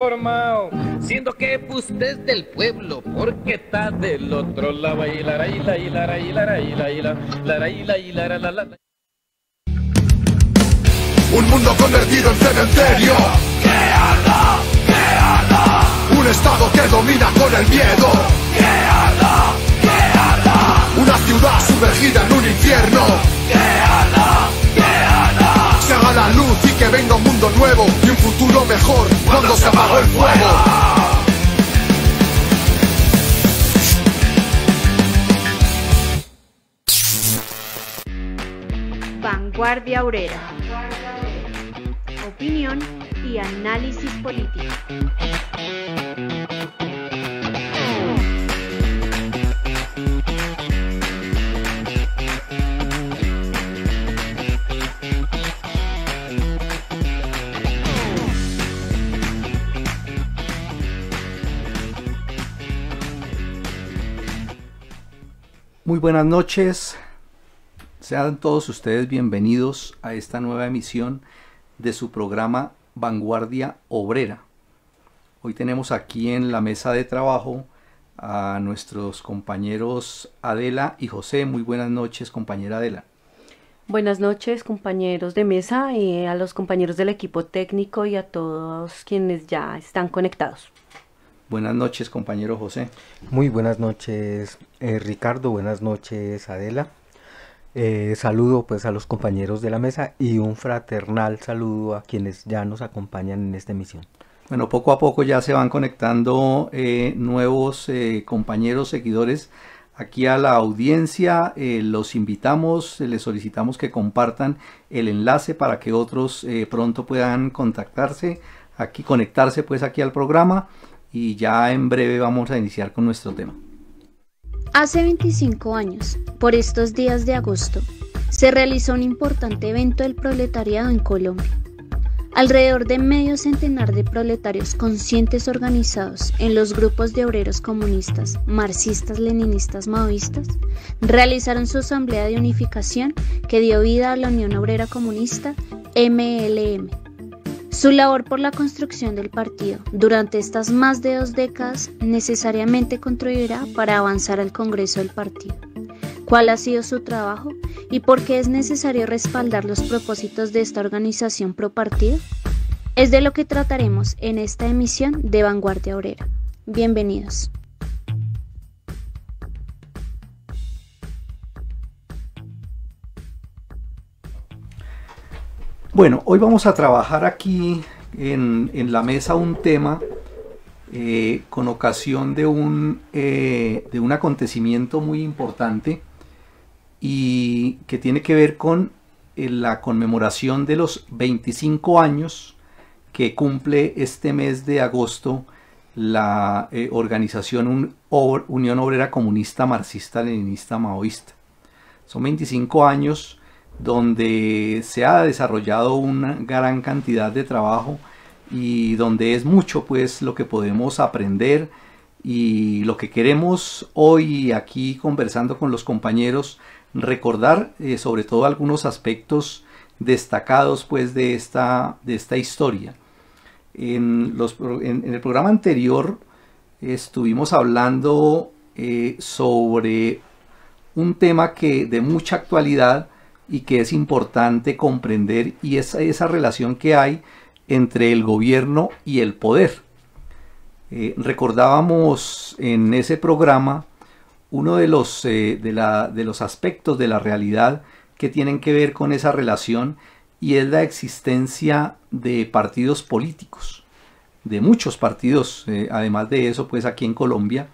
formado, siendo que usted es del pueblo, porque está del otro lado. Un mundo convertido en cementerio. ¡Que arda! ¡Que arda! Un estado que domina con el miedo. ¡Que arda! ¡Que arda! Una ciudad sumergida en un infierno. ¡Que arda! ¡Que arda! Se haga la luz y que venga un mundo nuevo y un futuro mejor cuando se apagó el fuego. Vanguardia Obrera. Opinión y análisis político. Muy buenas noches. Sean todos ustedes bienvenidos a esta nueva emisión de su programa Vanguardia Obrera. Hoy tenemos aquí en la mesa de trabajo a nuestros compañeros Adela y José. Muy buenas noches, compañera Adela. Buenas noches, compañeros de mesa, y a los compañeros del equipo técnico y a todos quienes ya están conectados. Buenas noches, compañero José. Muy buenas noches, Ricardo. Buenas noches, Adela. Saludo pues a los compañeros de la mesa y un fraternal saludo a quienes ya nos acompañan en esta emisión. Bueno, poco a poco ya se van conectando nuevos compañeros, seguidores aquí a la audiencia. Los invitamos, les solicitamos que compartan el enlace para que otros pronto puedan conectarse pues aquí al programa, y ya en breve vamos a iniciar con nuestro tema. Hace 25 años, por estos días de agosto, se realizó un importante evento del proletariado en Colombia. Alrededor de medio centenar de proletarios conscientes organizados en los grupos de obreros comunistas, marxistas, leninistas, maoístas, realizaron su asamblea de unificación que dio vida a la Unión Obrera Comunista, MLM. Su labor por la construcción del partido durante estas más de 2 décadas necesariamente contribuirá para avanzar al Congreso del partido. ¿Cuál ha sido su trabajo y por qué es necesario respaldar los propósitos de esta organización pro partido? Es de lo que trataremos en esta emisión de Vanguardia Obrera. Bienvenidos. Bueno, hoy vamos a trabajar aquí en la mesa un tema con ocasión de un acontecimiento muy importante y que tiene que ver con la conmemoración de los 25 años que cumple este mes de agosto la organización Unión Obrera Comunista Marxista Leninista Maoísta. Son 25 años donde se ha desarrollado una gran cantidad de trabajo y donde es mucho pues lo que podemos aprender, y lo que queremos hoy aquí conversando con los compañeros recordar sobre todo algunos aspectos destacados pues de esta historia. En el programa anterior estuvimos hablando sobre un tema de mucha actualidad y que es importante comprender, y es esa relación que hay entre el gobierno y el poder. Recordábamos en ese programa uno de los aspectos de la realidad que tienen que ver con esa relación, y es la existencia de partidos políticos, de muchos partidos, además de eso pues aquí en Colombia,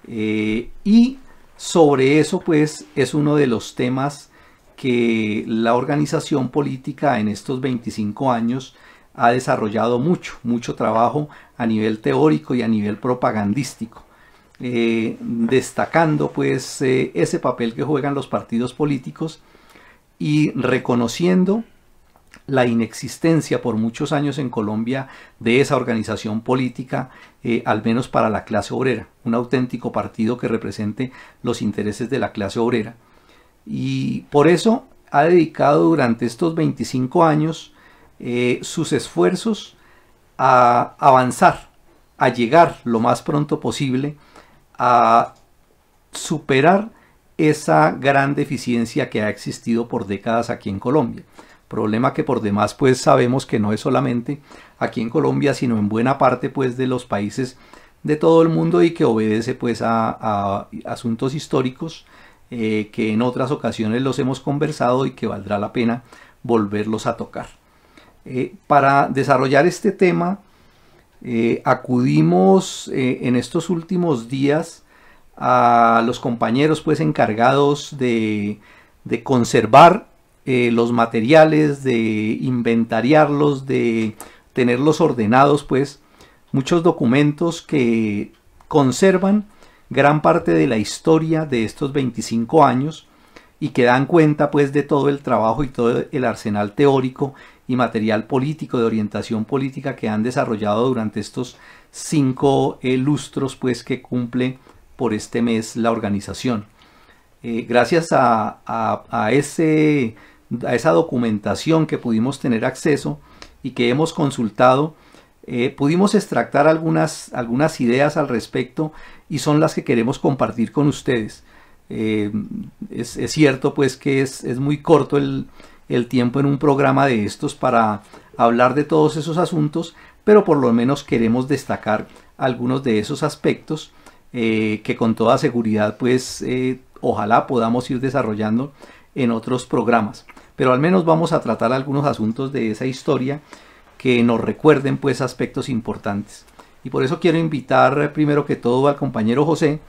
y sobre eso pues es uno de los temas que la organización política en estos 25 años ha desarrollado mucho trabajo a nivel teórico y a nivel propagandístico, destacando pues ese papel que juegan los partidos políticos y reconociendo la inexistencia por muchos años en Colombia de esa organización política, al menos para la clase obrera, un auténtico partido que represente los intereses de la clase obrera. Y por eso ha dedicado durante estos 25 años sus esfuerzos a avanzar, a llegar lo más pronto posible a superar esa gran deficiencia que ha existido por décadas aquí en Colombia. Problema que por demás pues sabemos que no es solamente aquí en Colombia, sino en buena parte pues de los países de todo el mundo, y que obedece pues a asuntos históricos que en otras ocasiones los hemos conversado y que valdrá la pena volverlos a tocar. Para desarrollar este tema acudimos en estos últimos días a los compañeros pues encargados de conservar los materiales, de inventariarlos, de tenerlos ordenados, pues muchos documentos que conservan gran parte de la historia de estos 25 años y que dan cuenta pues de todo el trabajo y todo el arsenal teórico y material político, de orientación política, que han desarrollado durante estos 5 lustros pues que cumple por este mes la organización. Gracias a esa documentación que pudimos tener acceso y que hemos consultado, pudimos extractar algunas ideas al respecto, y son las que queremos compartir con ustedes. Es cierto pues que es muy corto el tiempo en un programa de estos para hablar de todos esos asuntos, pero por lo menos queremos destacar algunos de esos aspectos que con toda seguridad pues ojalá podamos ir desarrollando en otros programas, pero al menos vamos a tratar algunos asuntos de esa historia que nos recuerden pues aspectos importantes. Y por eso quiero invitar primero que todo al compañero José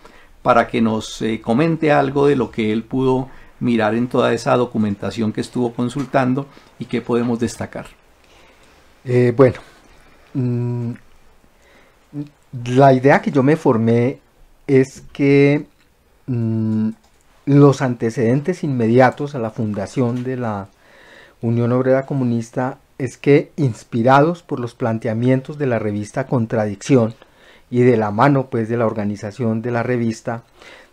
para que nos comente algo de lo que él pudo mirar en toda esa documentación que estuvo consultando y que podemos destacar. La idea que yo me formé es que los antecedentes inmediatos a la fundación de la Unión Obrera Comunista es que, inspirados por los planteamientos de la revista Contradicción y de la mano pues de la organización de la revista,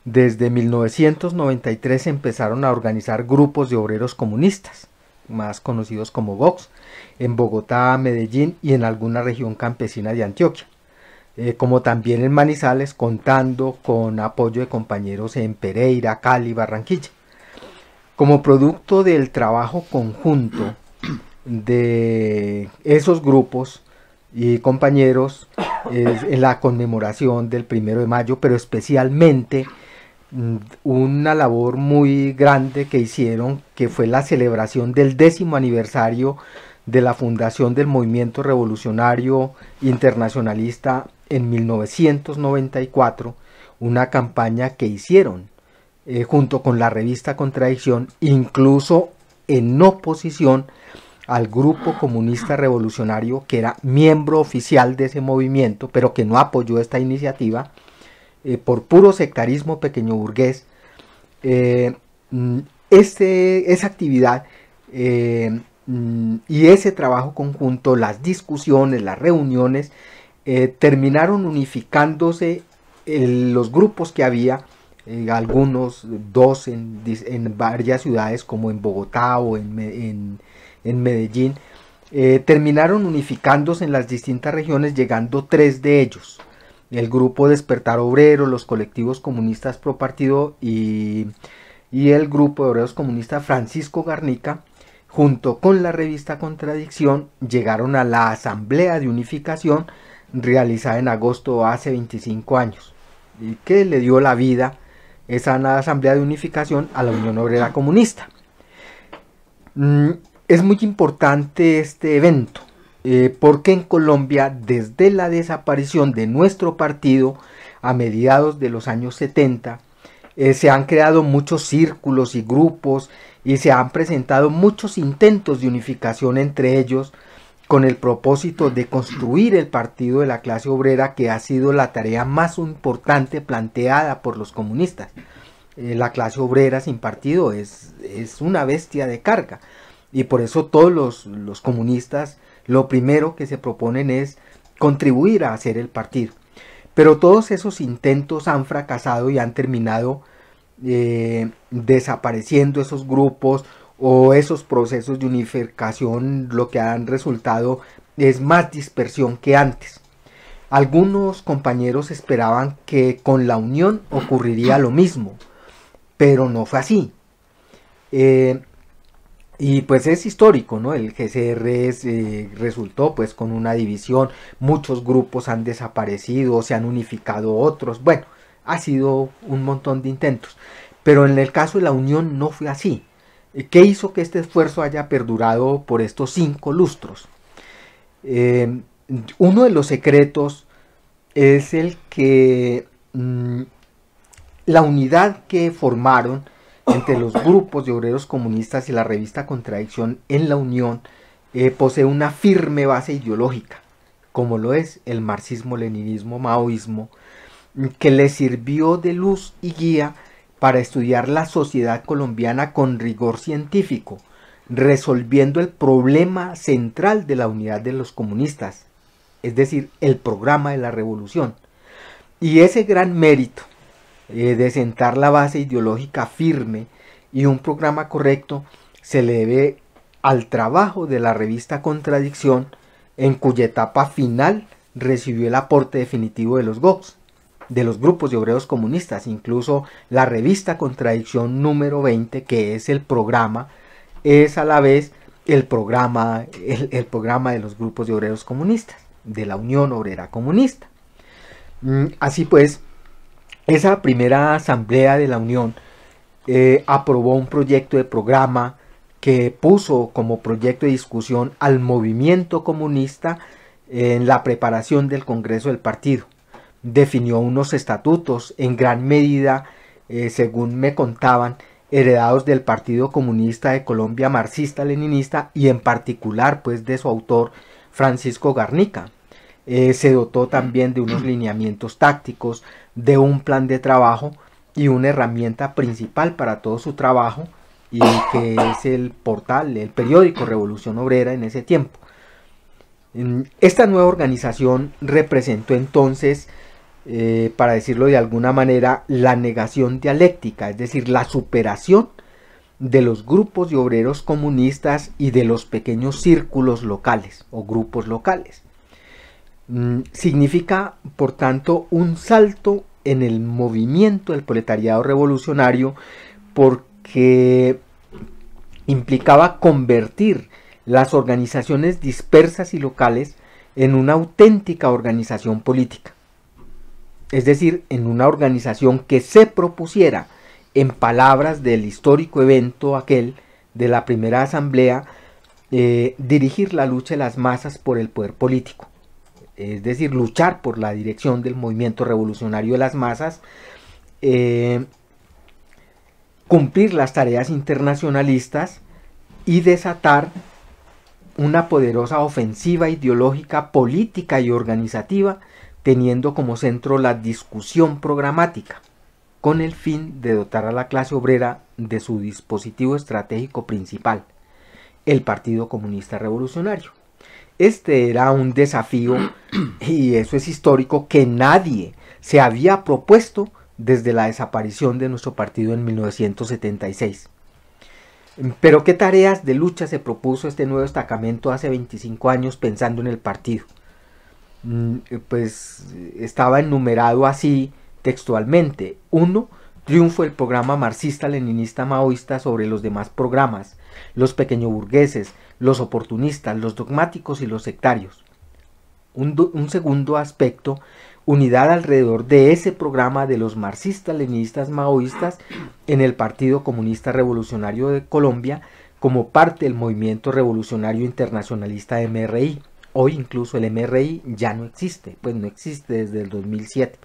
desde 1993 empezaron a organizar grupos de obreros comunistas, más conocidos como Vox, en Bogotá, Medellín y en alguna región campesina de Antioquia, como también en Manizales, contando con apoyo de compañeros en Pereira, Cali, Barranquilla. Como producto del trabajo conjunto de esos grupos y compañeros en la conmemoración del 1 de mayo, pero especialmente una labor muy grande que hicieron, que fue la celebración del 10º aniversario de la fundación del Movimiento Revolucionario Internacionalista en 1994, una campaña que hicieron junto con la revista Contradicción, incluso en oposición al grupo comunista revolucionario que era miembro oficial de ese movimiento, pero que no apoyó esta iniciativa por puro sectarismo pequeño burgués. Esa actividad y ese trabajo conjunto, las discusiones, las reuniones, terminaron unificándose los grupos que había, algunos, 2 en varias ciudades como en Bogotá o en Medellín, terminaron unificándose en las distintas regiones, llegando 3 de ellos: el grupo Despertar Obrero, los colectivos comunistas Pro Partido y el grupo de obreros comunistas Francisco Garnica, junto con la revista Contradicción, llegaron a la Asamblea de Unificación realizada en agosto hace 25 años, y que le dio la vida esa Asamblea de Unificación a la Unión Obrera Comunista. Es muy importante este evento, porque en Colombia, desde la desaparición de nuestro partido a mediados de los años 70, se han creado muchos círculos y grupos y se han presentado muchos intentos de unificación entre ellos, con el propósito de construir el partido de la clase obrera, que ha sido la tarea más importante planteada por los comunistas. La clase obrera sin partido es una bestia de carga, y por eso todos los comunistas lo primero que se proponen es contribuir a hacer el partido. Pero todos esos intentos han fracasado y han terminado desapareciendo esos grupos o esos procesos de unificación, lo que han resultado es más dispersión que antes. Algunos compañeros esperaban que con la unión ocurriría lo mismo, pero no fue así. Y pues es histórico, ¿no? El GCR resultó pues con una división, muchos grupos han desaparecido, se han unificado otros, bueno, ha sido un montón de intentos, pero en el caso de la unión no fue así. ¿Qué hizo que este esfuerzo haya perdurado por estos 5 lustros? Uno de los secretos es el que la unidad que formaron entre los grupos de obreros comunistas y la revista Contradicción en la Unión posee una firme base ideológica, como lo es el marxismo-leninismo-maoísmo, que le sirvió de luz y guía para estudiar la sociedad colombiana con rigor científico, resolviendo el problema central de la unidad de los comunistas, es decir, el programa de la revolución. Y ese gran mérito de sentar la base ideológica firme y un programa correcto se le debe al trabajo de la revista Contradicción, en cuya etapa final recibió el aporte definitivo de los GOCs, de los grupos de obreros comunistas. Incluso la revista Contradicción número 20, que es el programa, es a la vez el programa de los grupos de obreros comunistas, de la Unión Obrera Comunista. Así pues, esa primera asamblea de la Unión aprobó un proyecto de programa que puso como proyecto de discusión al movimiento comunista en la preparación del Congreso del partido. Definió unos estatutos en gran medida, según me contaban, heredados del Partido Comunista de Colombia marxista-leninista y en particular pues de su autor Francisco Garnica. Se dotó también de unos lineamientos tácticos, de un plan de trabajo y una herramienta principal para todo su trabajo, y que es el portal, el periódico Revolución Obrera en ese tiempo. Esta nueva organización representó entonces, para decirlo de alguna manera, la negación dialéctica, es decir, la superación de los grupos de obreros comunistas y de los pequeños círculos locales o grupos locales. Significa, por tanto, un salto en el movimiento del proletariado revolucionario, porque implicaba convertir las organizaciones dispersas y locales en una auténtica organización política. Es decir, en una organización que se propusiera, en palabras del histórico evento aquel de la primera asamblea, dirigir la lucha de las masas por el poder político. Es decir, luchar por la dirección del movimiento revolucionario de las masas, cumplir las tareas internacionalistas y desatar una poderosa ofensiva ideológica, política y organizativa, teniendo como centro la discusión programática, con el fin de dotar a la clase obrera de su dispositivo estratégico principal, el Partido Comunista Revolucionario. Este era un desafío, y eso es histórico, que nadie se había propuesto desde la desaparición de nuestro partido en 1976. Pero ¿qué tareas de lucha se propuso este nuevo destacamento hace 25 años pensando en el partido? Pues estaba enumerado así textualmente. 1. Triunfo del programa marxista-leninista-maoísta sobre los demás programas, los pequeñoburgueses, los oportunistas, los dogmáticos y los sectarios. Un segundo aspecto, unidad alrededor de ese programa de los marxistas, maoístas en el Partido Comunista Revolucionario de Colombia como parte del movimiento revolucionario internacionalista MRI. Hoy incluso el MRI ya no existe, pues no existe desde el 2007.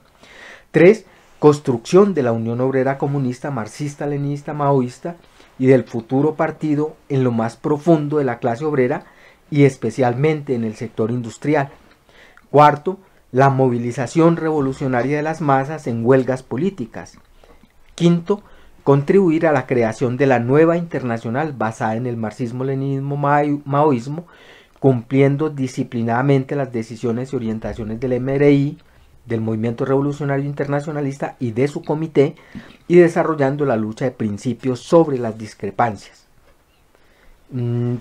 3. Construcción de la Unión Obrera Comunista marxista-leninista-maoísta y del futuro partido en lo más profundo de la clase obrera y especialmente en el sector industrial. 4. La movilización revolucionaria de las masas en huelgas políticas. 5. Contribuir a la creación de la nueva internacional basada en el marxismo-leninismo-maoísmo, cumpliendo disciplinadamente las decisiones y orientaciones del MRI, del Movimiento Revolucionario Internacionalista y de su comité, y desarrollando la lucha de principios sobre las discrepancias.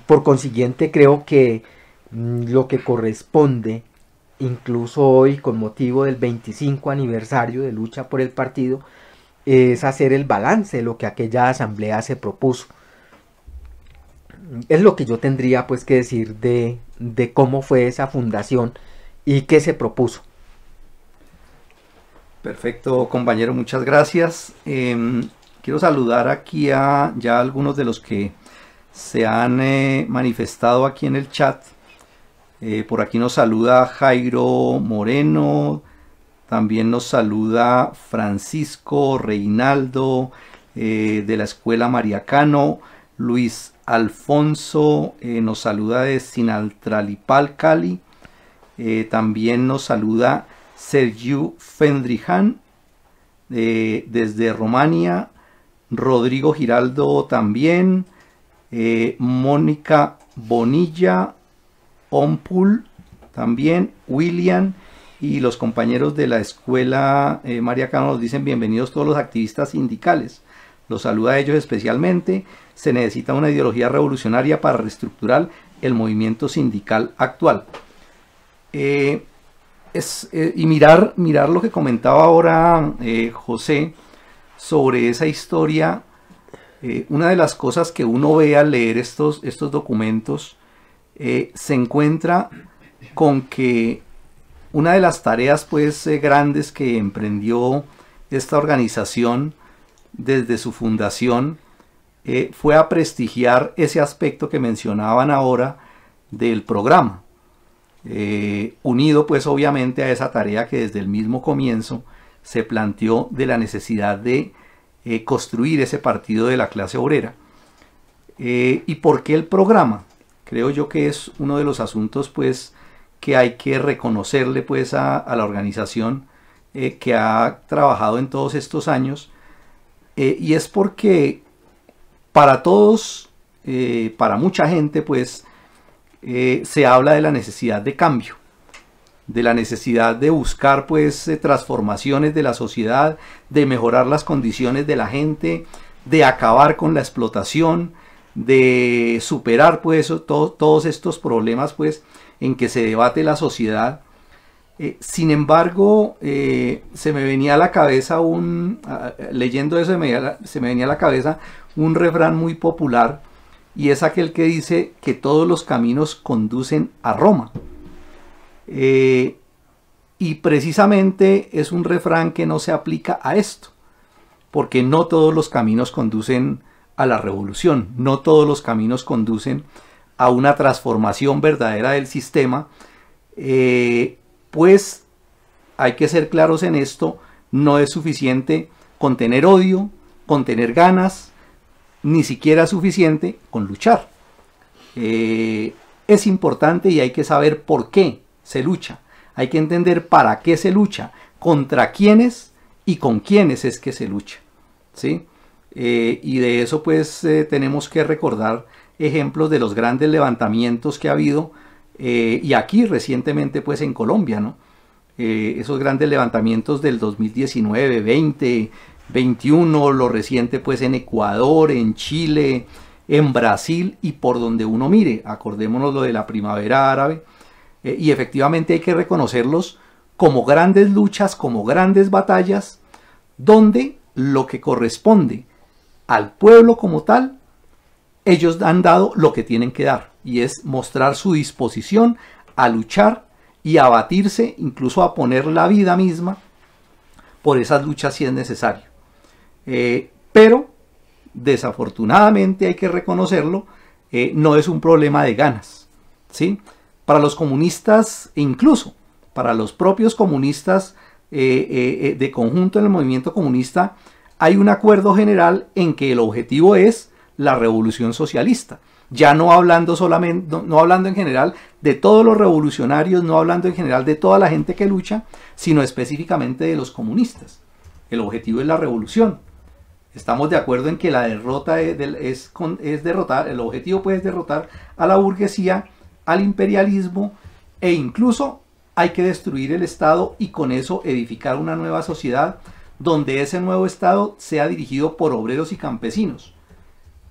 Por consiguiente, creo que lo que corresponde, incluso hoy con motivo del 25 aniversario de lucha por el partido, es hacer el balance de lo que aquella asamblea se propuso. Es lo que yo tendría pues que decir de cómo fue esa fundación y qué se propuso. Perfecto, compañero, muchas gracias. Quiero saludar aquí a ya algunos de los que se han manifestado aquí en el chat. Por aquí nos saluda Jairo Moreno, también nos saluda Francisco Reinaldo de la Escuela Mariacano, Luis Alfonso nos saluda de Sinaltralipal, Cali, también nos saluda Sergiu Fendrijan desde Romania, Rodrigo Giraldo también, Mónica Bonilla, Ompul también, William y los compañeros de la escuela Mariacano nos dicen bienvenidos todos los activistas sindicales. Los saluda a ellos especialmente. Se necesita una ideología revolucionaria para reestructurar el movimiento sindical actual. Y mirar lo que comentaba ahora José sobre esa historia. Una de las cosas que uno ve al leer estos documentos se encuentra con que una de las tareas pues grandes que emprendió esta organización desde su fundación fue a prestigiar ese aspecto que mencionaban ahora del programa, unido pues obviamente a esa tarea que desde el mismo comienzo se planteó de la necesidad de construir ese partido de la clase obrera. ¿Y por qué el programa? Creo yo que es uno de los asuntos pues que hay que reconocerle pues a la organización que ha trabajado en todos estos años, y es porque para todos, para mucha gente pues se habla de la necesidad de cambio, de la necesidad de buscar pues transformaciones de la sociedad, de mejorar las condiciones de la gente, de acabar con la explotación, de superar pues todos estos problemas pues en que se debate la sociedad. Sin embargo, se me venía a la cabeza leyendo eso, se me venía a la cabeza un refrán muy popular, y es aquel que dice que todos los caminos conducen a Roma. Y precisamente es un refrán que no se aplica a esto, porque no todos los caminos conducen a la revolución, no todos los caminos conducen a una transformación verdadera del sistema. Pues hay que ser claros en esto, no es suficiente con tener odio, con tener ganas, ni siquiera es suficiente con luchar. Es importante y hay que saber por qué se lucha, hay que entender para qué se lucha, contra quiénes y con quiénes es que se lucha, ¿sí? Y de eso pues tenemos que recordar ejemplos de los grandes levantamientos que ha habido, y aquí recientemente pues en Colombia, ¿no? Esos grandes levantamientos del 2019, 20, 21, lo reciente pues en Ecuador, en Chile, en Brasil y por donde uno mire. Acordémonos lo de la primavera árabe, y efectivamente hay que reconocerlos como grandes luchas, como grandes batallas, donde lo que corresponde al pueblo como tal, ellos han dado lo que tienen que dar, y es mostrar su disposición a luchar y a batirse, incluso a poner la vida misma por esas luchas si es necesario. Pero desafortunadamente hay que reconocerlo, no es un problema de ganas, ¿sí? Para los comunistas, e incluso para los propios comunistas de conjunto en el movimiento comunista, hay un acuerdo general en que el objetivo es la revolución socialista. Ya no hablando solamente, no hablando en general de todos los revolucionarios, no hablando en general de toda la gente que lucha, sino específicamente de los comunistas. El objetivo es la revolución. Estamos de acuerdo en que la derrota es derrotar, el objetivo pues es derrotar a la burguesía, al imperialismo, e incluso hay que destruir el Estado y con eso edificar una nueva sociedad donde ese nuevo Estado sea dirigido por obreros y campesinos.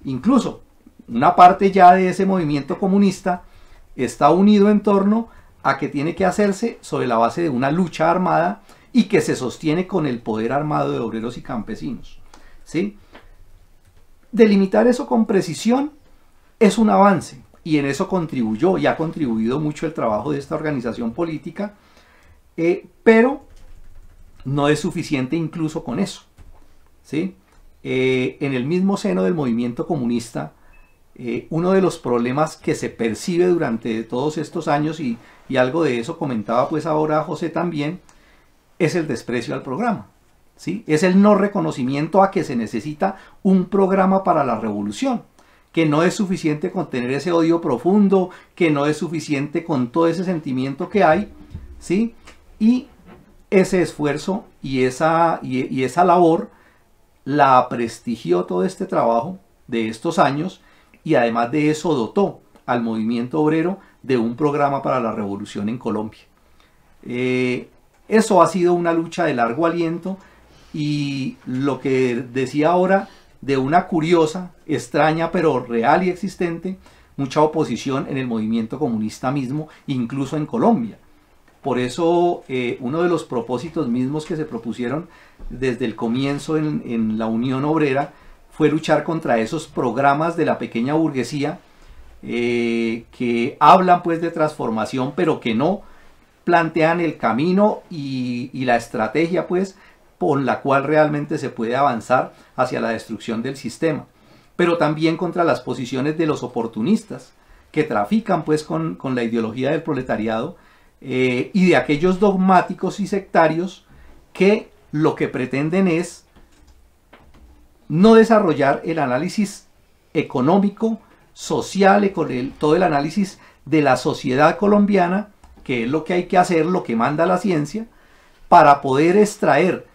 Incluso una parte ya de ese movimiento comunista está unido en torno a que tiene que hacerse sobre la base de una lucha armada y que se sostiene con el poder armado de obreros y campesinos, ¿sí? Delimitar eso con precisión es un avance, y en eso contribuyó y ha contribuido mucho el trabajo de esta organización política, pero no es suficiente incluso con eso, ¿sí? En el mismo seno del movimiento comunista, uno de los problemas que se percibe durante todos estos años, y algo de eso comentaba pues ahora José también, es el desprecio al programa, ¿sí? Es el no reconocimiento a que se necesita un programa para la revolución, que no es suficiente con tener ese odio profundo, que no es suficiente con todo ese sentimiento que hay, ¿sí? Y ese esfuerzo y esa labor la prestigió todo este trabajo de estos años, y además de eso dotó al movimiento obrero de un programa para la revolución en Colombia. Eso ha sido una lucha de largo aliento, y lo que decía ahora de una curiosa, extraña pero real y existente, mucha oposición en el movimiento comunista mismo, incluso en Colombia. Por eso uno de los propósitos mismos que se propusieron desde el comienzo en la Unión Obrera fue luchar contra esos programas de la pequeña burguesía que hablan pues de transformación, pero que no plantean el camino y la estrategia pues por la cual realmente se puede avanzar hacia la destrucción del sistema, pero también contra las posiciones de los oportunistas que trafican pues con la ideología del proletariado, y de aquellos dogmáticos y sectarios que lo que pretenden es no desarrollar el análisis económico, social, todo el análisis de la sociedad colombiana, que es lo que hay que hacer, lo que manda la ciencia, para poder extraer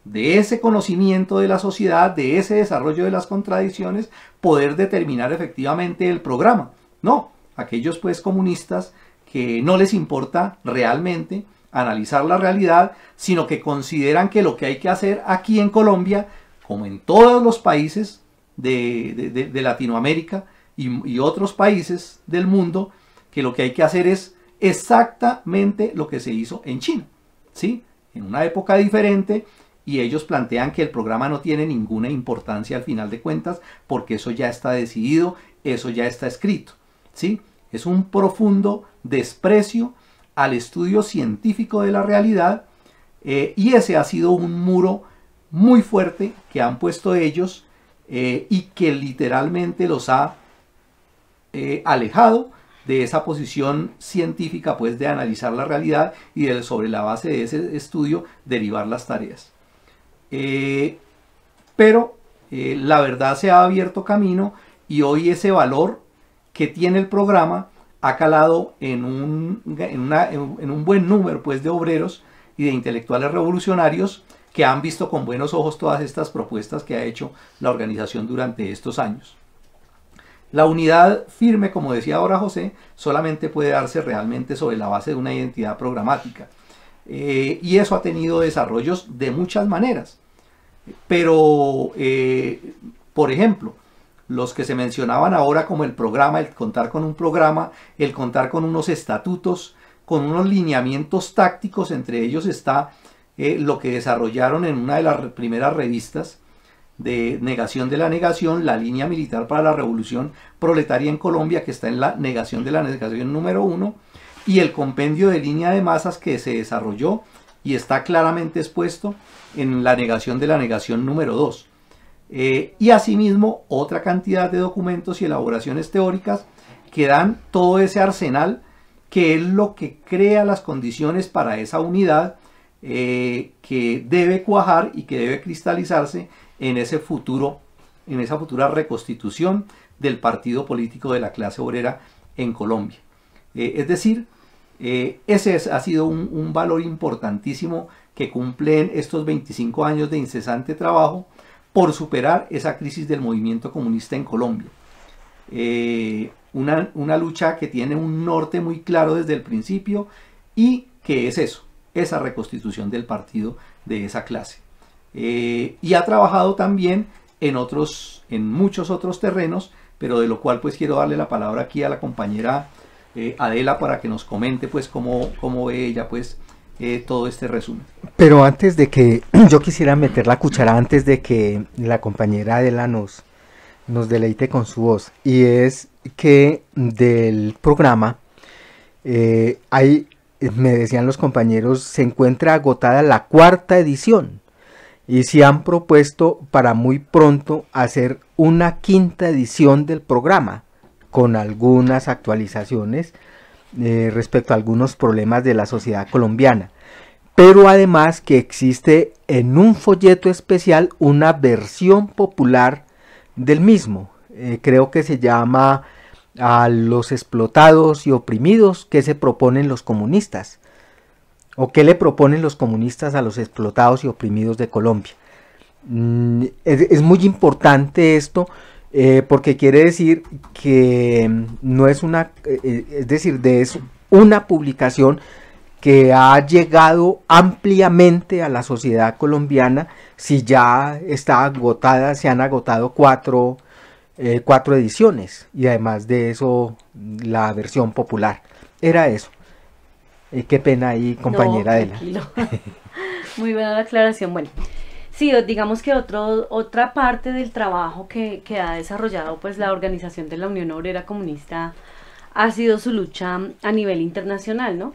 de ese conocimiento de la sociedad, de ese desarrollo de las contradicciones, poder determinar efectivamente el programa. No, aquellos pues comunistas que no les importa realmente analizar la realidad, sino que consideran que lo que hay que hacer aquí en Colombia, como en todos los países de Latinoamérica y otros países del mundo, que lo que hay que hacer es exactamente lo que se hizo en China, ¿sí? En una época diferente, y ellos plantean que el programa no tiene ninguna importancia al final de cuentas, porque eso ya está decidido, eso ya está escrito, ¿sí? Es un profundo desprecio al estudio científico de la realidad, y ese ha sido un muro muy fuerte que han puesto ellos, y que literalmente los ha alejado de esa posición científica pues de analizar la realidad y sobre la base de ese estudio derivar las tareas. Pero la verdad se ha abierto camino, y hoy ese valor que tiene el programa ha calado en un buen número pues de obreros y de intelectuales revolucionarios que han visto con buenos ojos todas estas propuestas que ha hecho la organización durante estos años. La unidad firme, como decía ahora José, solamente puede darse realmente sobre la base de una identidad programática, y eso ha tenido desarrollos de muchas maneras, pero por ejemplo, los que se mencionaban ahora como el programa, el contar con un programa, el contar con unos estatutos, con unos lineamientos tácticos, entre ellos está lo que desarrollaron en una de las primeras revistas de negación de la negación, la línea militar para la revolución proletaria en Colombia, que está en la negación de la negación número 1, y el compendio de línea de masas que se desarrolló y está claramente expuesto en la negación de la negación número 2. Y asimismo otra cantidad de documentos y elaboraciones teóricas que dan todo ese arsenal que es lo que crea las condiciones para esa unidad que debe cuajar y que debe cristalizarse en ese futuro, en esa futura reconstitución del partido político de la clase obrera en Colombia. Es decir, ese ha sido un valor importantísimo que cumplen estos 25 años de incesante trabajo por superar esa crisis del movimiento comunista en Colombia. Una lucha que tiene un norte muy claro desde el principio, y que es eso, esa reconstitución del partido de esa clase. Y ha trabajado también en muchos otros terrenos, pero de lo cual pues quiero darle la palabra aquí a la compañera Adela para que nos comente pues cómo ve ella pues todo este resumen. Pero antes de que yo quisiera meter la cuchara, antes de que la compañera Adela nos deleite con su voz, y es que del programa me decían los compañeros, se encuentra agotada la 4ª edición y se han propuesto para muy pronto hacer una 5ª edición del programa con algunas actualizaciones respecto a algunos problemas de la sociedad colombiana, pero además que existe en un folleto especial una versión popular del mismo, creo que se llama A los explotados y oprimidos, ¿qué se proponen los comunistas? ¿O qué le proponen los comunistas a los explotados y oprimidos de Colombia? Es muy importante esto porque quiere decir que no es es una publicación que ha llegado ampliamente a la sociedad colombiana. Si ya está agotada, se han agotado 4 ediciones, y además de eso la versión popular. Era eso. Qué pena ahí, compañera Adela. Muy buena la aclaración. Bueno, sí, digamos que otra parte del trabajo que ha desarrollado pues la organización de la Unión Obrera Comunista ha sido su lucha a nivel internacional, ¿no?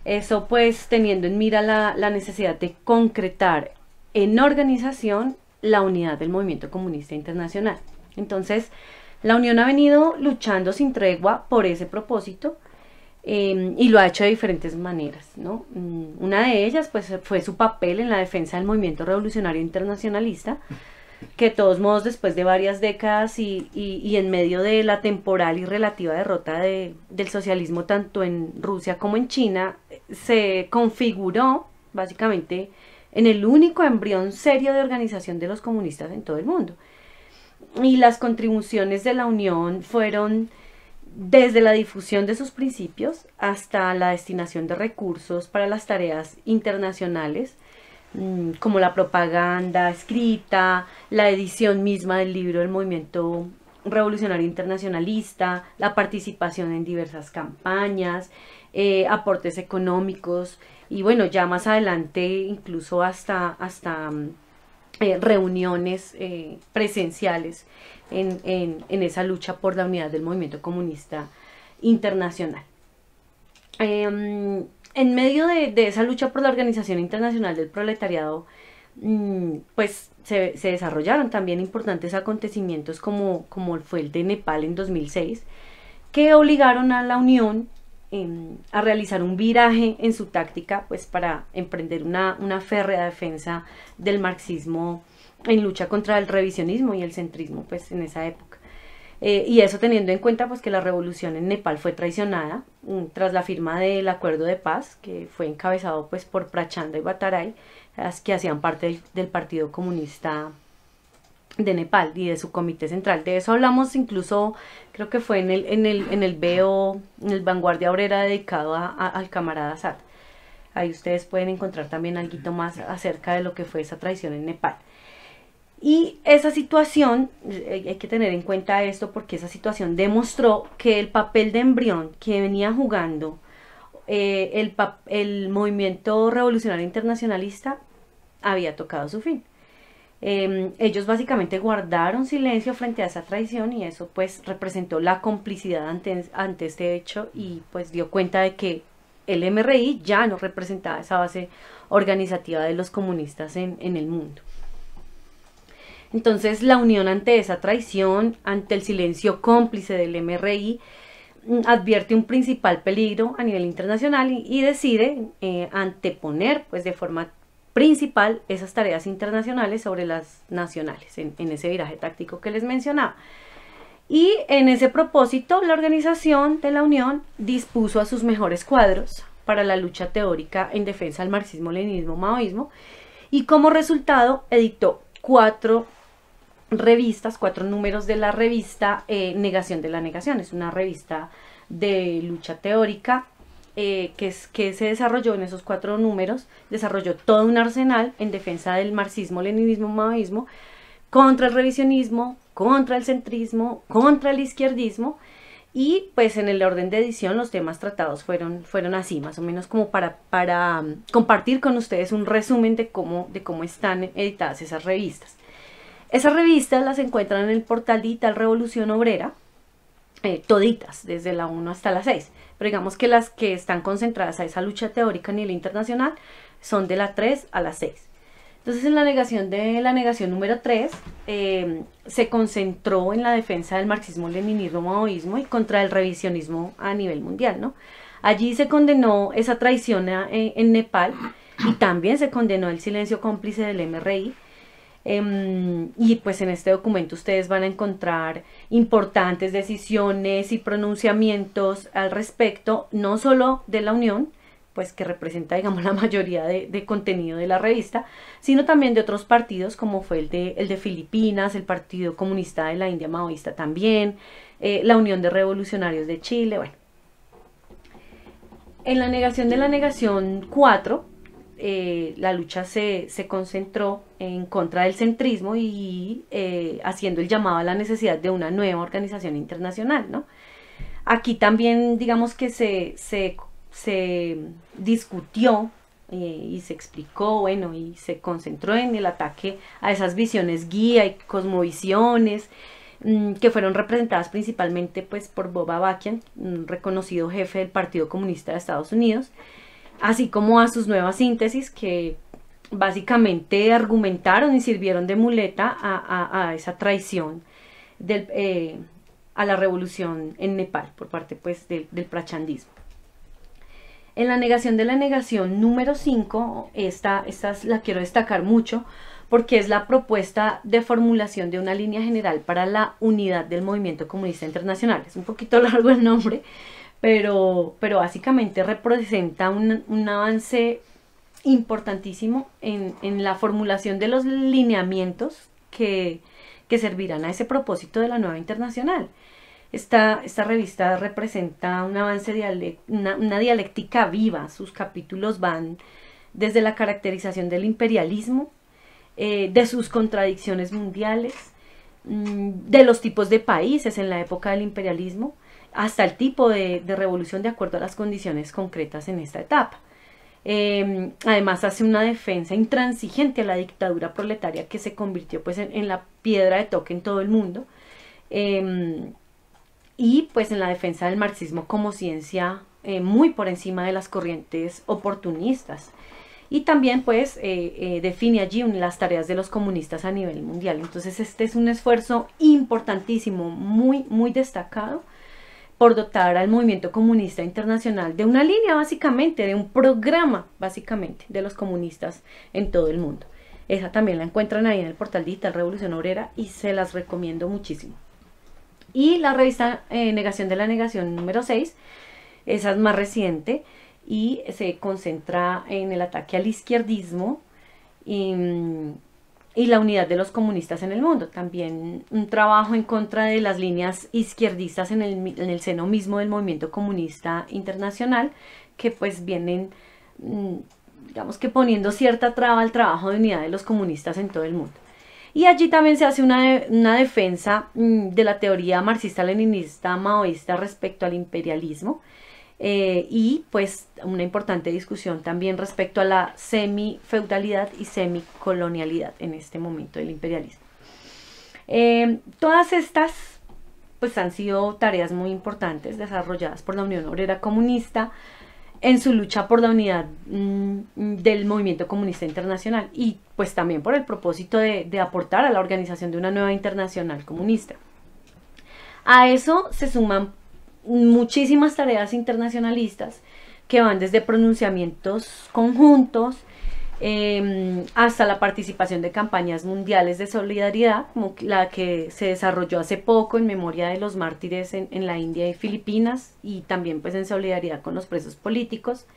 Eso pues teniendo en mira la necesidad de concretar en organización la unidad del movimiento comunista internacional. Entonces, la Unión ha venido luchando sin tregua por ese propósito, y lo ha hecho de diferentes maneras, ¿no? Una de ellas pues fue su papel en la defensa del movimiento revolucionario internacionalista, que de todos modos después de varias décadas y en medio de la temporal y relativa derrota del socialismo tanto en Rusia como en China, se configuró básicamente en el único embrión serio de organización de los comunistas en todo el mundo. Y las contribuciones de la Unión fueron desde la difusión de sus principios hasta la destinación de recursos para las tareas internacionales, como la propaganda escrita, la edición misma del libro del movimiento revolucionario internacionalista, la participación en diversas campañas, aportes económicos y bueno, ya más adelante incluso hasta reuniones presenciales en esa lucha por la unidad del movimiento comunista internacional. En medio de esa lucha por la Organización Internacional del Proletariado, pues se desarrollaron también importantes acontecimientos como fue el de Nepal en 2006, que obligaron a la Unión a realizar un viraje en su táctica pues para emprender una férrea defensa del marxismo en lucha contra el revisionismo y el centrismo pues en esa época. Y eso teniendo en cuenta pues que la revolución en Nepal fue traicionada tras la firma del acuerdo de paz que fue encabezado pues por Prachanda y Bhattarai, que hacían parte del Partido Comunista de Nepal y de su comité central. De eso hablamos incluso, creo que fue en el BO, en el Vanguardia Obrera dedicado al camarada Azad. Ahí ustedes pueden encontrar también algo más acerca de lo que fue esa traición en Nepal. Y esa situación, hay que tener en cuenta esto porque esa situación demostró que el papel de embrión que venía jugando el movimiento revolucionario internacionalista había tocado su fin. Ellos básicamente guardaron silencio frente a esa traición y eso pues representó la complicidad ante este hecho y pues dio cuenta de que el MRI ya no representaba esa base organizativa de los comunistas en el mundo. Entonces la Unión ante esa traición, ante el silencio cómplice del MRI, advierte un principal peligro a nivel internacional y decide anteponer pues de forma principal esas tareas internacionales sobre las nacionales en ese viraje táctico que les mencionaba. Y en ese propósito la organización de la Unión dispuso a sus mejores cuadros para la lucha teórica en defensa del marxismo, leninismo, maoísmo y como resultado editó 4 números de la revista Negación de la Negación. Es una revista de lucha teórica que se desarrolló en esos 4 números, desarrolló todo un arsenal en defensa del marxismo, leninismo, maoísmo, contra el revisionismo, contra el centrismo, contra el izquierdismo Y pues en el orden de edición los temas tratados fueron así, más o menos como para compartir con ustedes un resumen de cómo están editadas esas revistas. Esas revistas las encuentran en el portal digital Revolución Obrera, toditas, desde la 1 hasta la 6. Pero digamos que las que están concentradas a esa lucha teórica a nivel internacional son de la 3 a la 6. Entonces en la negación número 3 se concentró en la defensa del marxismo-leninismo, maoísmo y contra el revisionismo a nivel mundial, ¿no? Allí se condenó esa traición en Nepal y también se condenó el silencio cómplice del MRI. Y pues en este documento ustedes van a encontrar importantes decisiones y pronunciamientos al respecto, no solo de la Unión, pues que representa, digamos, la mayoría de contenido de la revista, sino también de otros partidos, como fue el de Filipinas, el Partido Comunista de la India Maoísta también, la Unión de Revolucionarios de Chile, bueno. En la negación de la negación 4, la lucha se concentró en contra del centrismo y haciendo el llamado a la necesidad de una nueva organización internacional, ¿no? Aquí también, digamos que se discutió y se explicó, bueno, y se concentró en el ataque a esas visiones guía y cosmovisiones que fueron representadas principalmente pues por Bob Avakian, un reconocido jefe del Partido Comunista de Estados Unidos, así como a sus nuevas síntesis que básicamente argumentaron y sirvieron de muleta a esa traición a la revolución en Nepal por parte pues del prachandismo. En la negación de la negación número 5, esta la quiero destacar mucho porque es la propuesta de formulación de una línea general para la unidad del movimiento comunista internacional. Es un poquito largo el nombre, pero básicamente representa un avance importantísimo en la formulación de los lineamientos que servirán a ese propósito de la nueva internacional. Esta revista representa un avance, una dialéctica viva. Sus capítulos van desde la caracterización del imperialismo, de sus contradicciones mundiales, de los tipos de países en la época del imperialismo, hasta el tipo de revolución de acuerdo a las condiciones concretas en esta etapa. Además hace una defensa intransigente a la dictadura proletaria que se convirtió pues en la piedra de toque en todo el mundo. Y pues en la defensa del marxismo como ciencia muy por encima de las corrientes oportunistas. Y también pues define allí las tareas de los comunistas a nivel mundial. Entonces este es un esfuerzo importantísimo, muy destacado, por dotar al movimiento comunista internacional de una línea básicamente, de un programa básicamente de los comunistas en todo el mundo. Esa también la encuentran ahí en el portal digital Revolución Obrera y se las recomiendo muchísimo. Y la revista Negación de la Negación número 6, esa es más reciente y se concentra en el ataque al izquierdismo y la unidad de los comunistas en el mundo. También un trabajo en contra de las líneas izquierdistas en el seno mismo del movimiento comunista internacional, que pues vienen, digamos que poniendo cierta traba al trabajo de unidad de los comunistas en todo el mundo. Y allí también se hace una defensa de la teoría marxista-leninista maoísta respecto al imperialismo y pues una importante discusión también respecto a la semifeudalidad y semicolonialidad en este momento del imperialismo. Todas estas pues han sido tareas muy importantes desarrolladas por la Unión Obrera Comunista en su lucha por la unidad del movimiento comunista internacional y pues también por el propósito de aportar a la organización de una nueva internacional comunista. A eso se suman muchísimas tareas internacionalistas que van desde pronunciamientos conjuntos hasta la participación de campañas mundiales de solidaridad, como la que se desarrolló hace poco en memoria de los mártires en la India y Filipinas, y también pues en solidaridad con los presos políticos.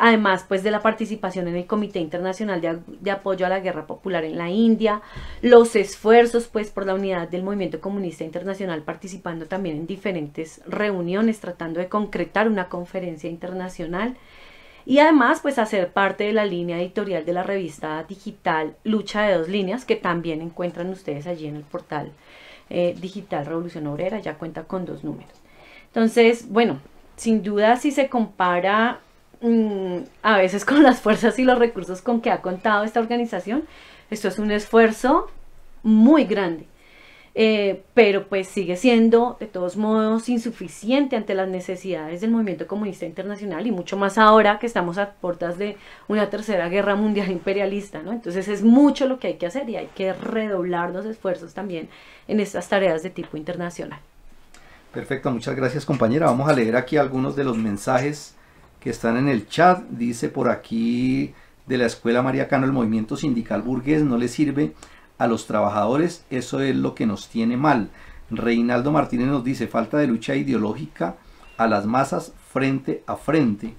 Además pues de la participación en el Comité Internacional de Apoyo a la Guerra Popular en la India, los esfuerzos pues por la unidad del movimiento comunista internacional, participando también en diferentes reuniones, tratando de concretar una conferencia internacional, y además pues hacer parte de la línea editorial de la revista digital Lucha de Dos Líneas, que también encuentran ustedes allí en el portal Digital Revolución Obrera, ya cuenta con 2 números. Entonces, bueno, sin duda si se compara a veces con las fuerzas y los recursos con que ha contado esta organización, esto es un esfuerzo muy grande. Pero pues sigue siendo de todos modos insuficiente ante las necesidades del movimiento comunista internacional, y mucho más ahora que estamos a puertas de una tercera guerra mundial imperialista, ¿no? Entonces es mucho lo que hay que hacer y hay que redoblar los esfuerzos también en estas tareas de tipo internacional. Perfecto, muchas gracias, compañera. Vamos a leer aquí algunos de los mensajes que están en el chat. Dice por aquí de la Escuela María Cano: el movimiento sindical burgués no le sirve a los trabajadores, eso es lo que nos tiene mal. Reinaldo Martínez nos dice: falta de lucha ideológica a las masas frente a frente.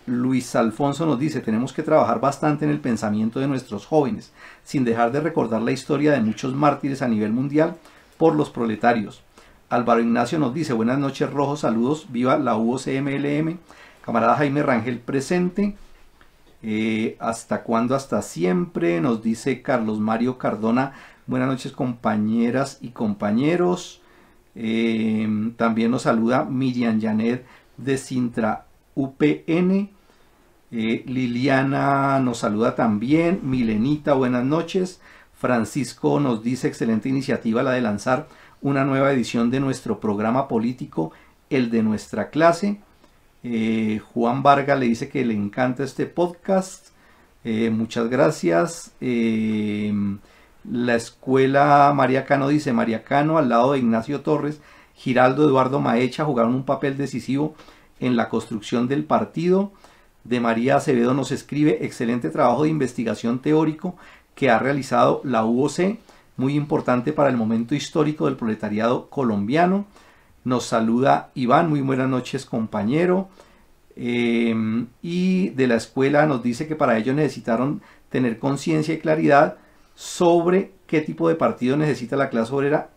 Luis Alfonso nos dice: tenemos que trabajar bastante en el pensamiento de nuestros jóvenes, sin dejar de recordar la historia de muchos mártires a nivel mundial por los proletarios. Álvaro Ignacio nos dice: buenas noches, Rojo, saludos, viva la UOC-MLM. Camarada Jaime Rangel presente. ¿Hasta cuándo? Hasta siempre, nos dice Carlos Mario Cardona: buenas noches, compañeras y compañeros. También nos saluda Miriam Janet de Sintra UPN. Liliana nos saluda también. Milenita, buenas noches. Francisco nos dice: excelente iniciativa la de lanzar una nueva edición de nuestro programa político, el de nuestra clase. Juan Vargas le dice que le encanta este podcast. Muchas gracias. La Escuela María Cano dice: María Cano, al lado de Ignacio Torres, Giraldo, Eduardo Maecha, jugaron un papel decisivo en la construcción del partido. De María Acevedo nos escribe: excelente trabajo de investigación teórico que ha realizado la UOC, muy importante para el momento histórico del proletariado colombiano. Nos saluda Iván: muy buenas noches, compañero. Y de la escuela nos dice que para ello necesitaron tener conciencia y claridad sobre qué tipo de partido necesita la clase obrera.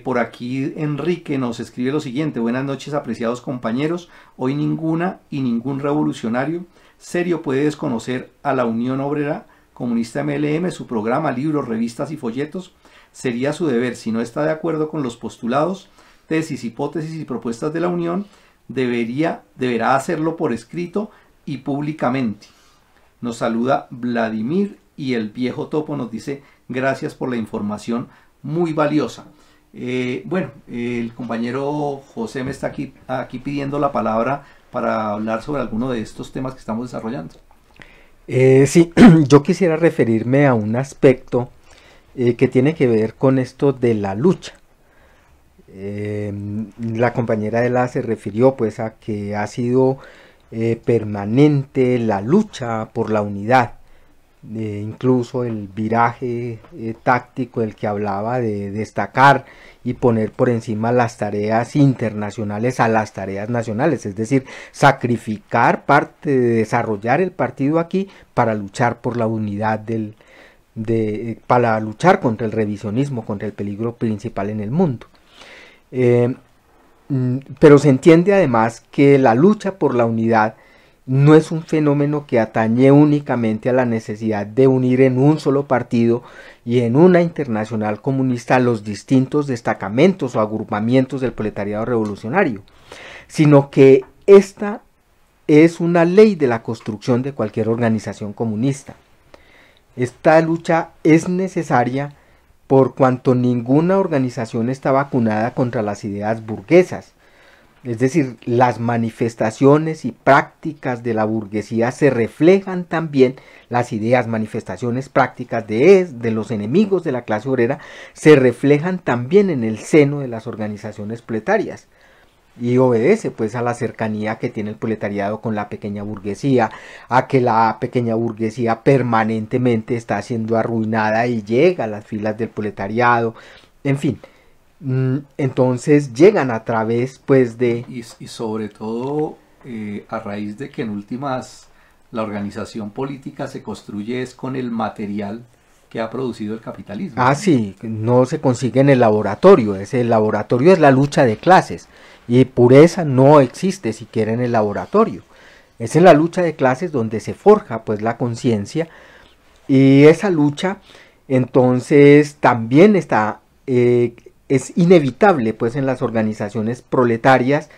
Por aquí Enrique nos escribe lo siguiente: buenas noches, apreciados compañeros. Hoy ninguna y ningún revolucionario serio puede desconocer a la Unión Obrera Comunista MLM, su programa, libros, revistas y folletos. Sería su deber, si no está de acuerdo con los postulados, tesis, hipótesis y propuestas de la Unión, deberá hacerlo por escrito y públicamente. Nos saluda Vladimir, y el viejo topo nos dice: gracias por la información muy valiosa. Bueno, el compañero José me está aquí pidiendo la palabra para hablar sobre alguno de estos temas que estamos desarrollando. Sí, yo quisiera referirme a un aspecto que tiene que ver con esto de la lucha. La compañera Ela se refirió pues a que ha sido permanente la lucha por la unidad, incluso el viraje táctico del que hablaba, de destacar y poner por encima las tareas internacionales a las tareas nacionales, es decir, sacrificar parte de desarrollar el partido aquí para luchar por la unidad para luchar contra el revisionismo, contra el peligro principal en el mundo. Pero se entiende además que la lucha por la unidad no es un fenómeno que atañe únicamente a la necesidad de unir en un solo partido y en una internacional comunista a los distintos destacamentos o agrupamientos del proletariado revolucionario, sino que esta es una ley de la construcción de cualquier organización comunista. Esta lucha es necesaria por cuanto ninguna organización está vacunada contra las ideas burguesas. Es decir, las manifestaciones y prácticas de la burguesía se reflejan también, las ideas, manifestaciones, prácticas de los enemigos de la clase obrera, se reflejan también en el seno de las organizaciones proletarias. Y obedece pues a la cercanía que tiene el proletariado con la pequeña burguesía, a que la pequeña burguesía permanentemente está siendo arruinada y llega a las filas del proletariado, en fin. Entonces llegan a través pues de... Y sobre todo a raíz de que en últimas la organización política se construye es con el material que ha producido el capitalismo. Ah, sí, no se consigue en el laboratorio, el laboratorio es la lucha de clases y pureza no existe siquiera en el laboratorio. Es en la lucha de clases donde se forja pues la conciencia, y esa lucha Entonces también es inevitable pues en las organizaciones proletarias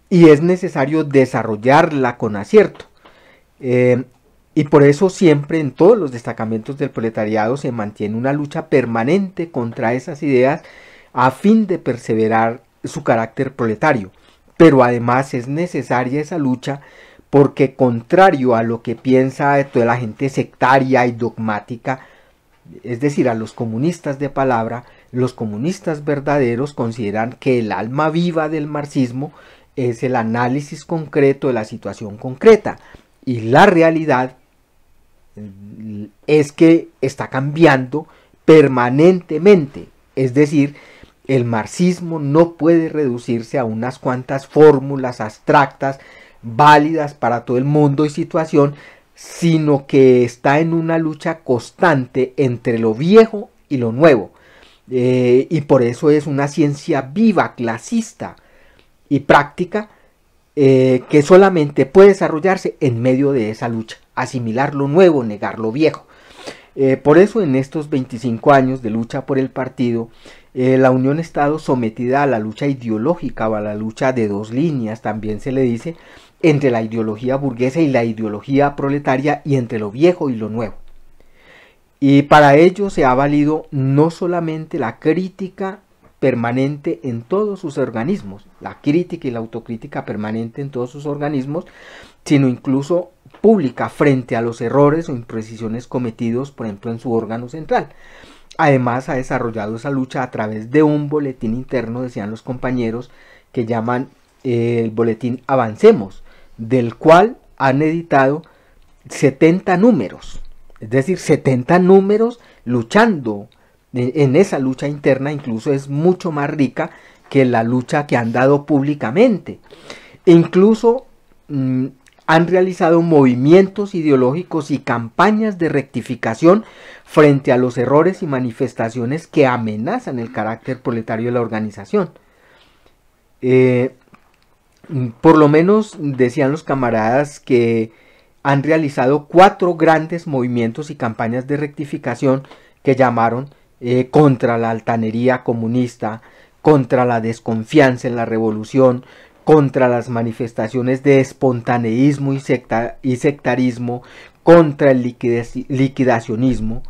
y es necesario desarrollarla con acierto. Y por eso siempre en todos los destacamentos del proletariado se mantiene una lucha permanente contra esas ideas a fin de perseverar su carácter proletario. Pero además es necesaria esa lucha porque, contrario a lo que piensa toda la gente sectaria y dogmática, es decir, a los comunistas de palabra, los comunistas verdaderos consideran que el alma viva del marxismo es el análisis concreto de la situación concreta, y la realidad es que está cambiando permanentemente. Es decir, el marxismo no puede reducirse a unas cuantas fórmulas abstractas válidas para todo el mundo y situación, sino que está en una lucha constante entre lo viejo y lo nuevo, y por eso es una ciencia viva, clasista y práctica, que solamente puede desarrollarse en medio de esa lucha, asimilar lo nuevo, negar lo viejo. Por eso en estos 25 años de lucha por el partido, la Unión ha estado sometida a la lucha ideológica o a la lucha de dos líneas, también se le dice, entre la ideología burguesa y la ideología proletaria, y entre lo viejo y lo nuevo. Y para ello se ha valido no solamente la crítica permanente en todos sus organismos, la crítica y la autocrítica permanente en todos sus organismos, sino incluso pública frente a los errores o imprecisiones cometidos, por ejemplo, en su órgano central. Además, ha desarrollado esa lucha a través de un boletín interno, decían los compañeros, que llaman el boletín Avancemos, del cual han editado 70 números, es decir, 70 números luchando. En esa lucha interna incluso es mucho más rica que la lucha que han dado públicamente. Incluso han realizado movimientos ideológicos y campañas de rectificación frente a los errores y manifestaciones que amenazan el carácter proletario de la organización. Por lo menos decían los camaradas que han realizado 4 grandes movimientos y campañas de rectificación que llamaron contra la altanería comunista, contra la desconfianza en la revolución, contra las manifestaciones de espontaneísmo y sectarismo, contra el liquidacionismo.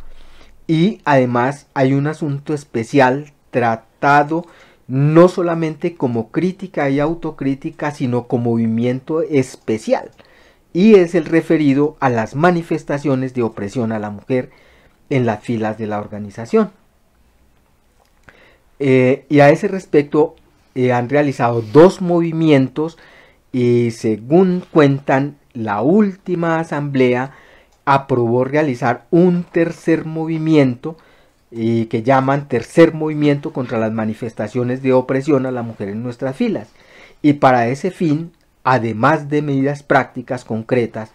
Y además hay un asunto especial tratado no solamente como crítica y autocrítica, sino como movimiento especial, y es el referido a las manifestaciones de opresión a la mujer en las filas de la organización. Y a ese respecto han realizado 2 movimientos, y según cuentan, la última asamblea aprobó realizar un tercer movimiento, que llaman tercer movimiento contra las manifestaciones de opresión a la mujer en nuestras filas. Y para ese fin, además de medidas prácticas concretas,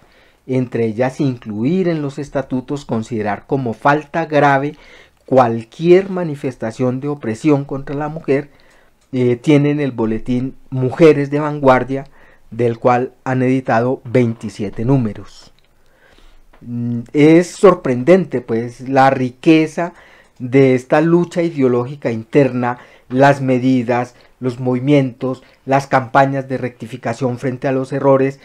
entre ellas incluir en los estatutos considerar como falta grave cualquier manifestación de opresión contra la mujer, tienen el boletín Mujeres de Vanguardia, del cual han editado 27 números. Es sorprendente pues la riqueza de esta lucha ideológica interna, las medidas, los movimientos, las campañas de rectificación frente a los errores,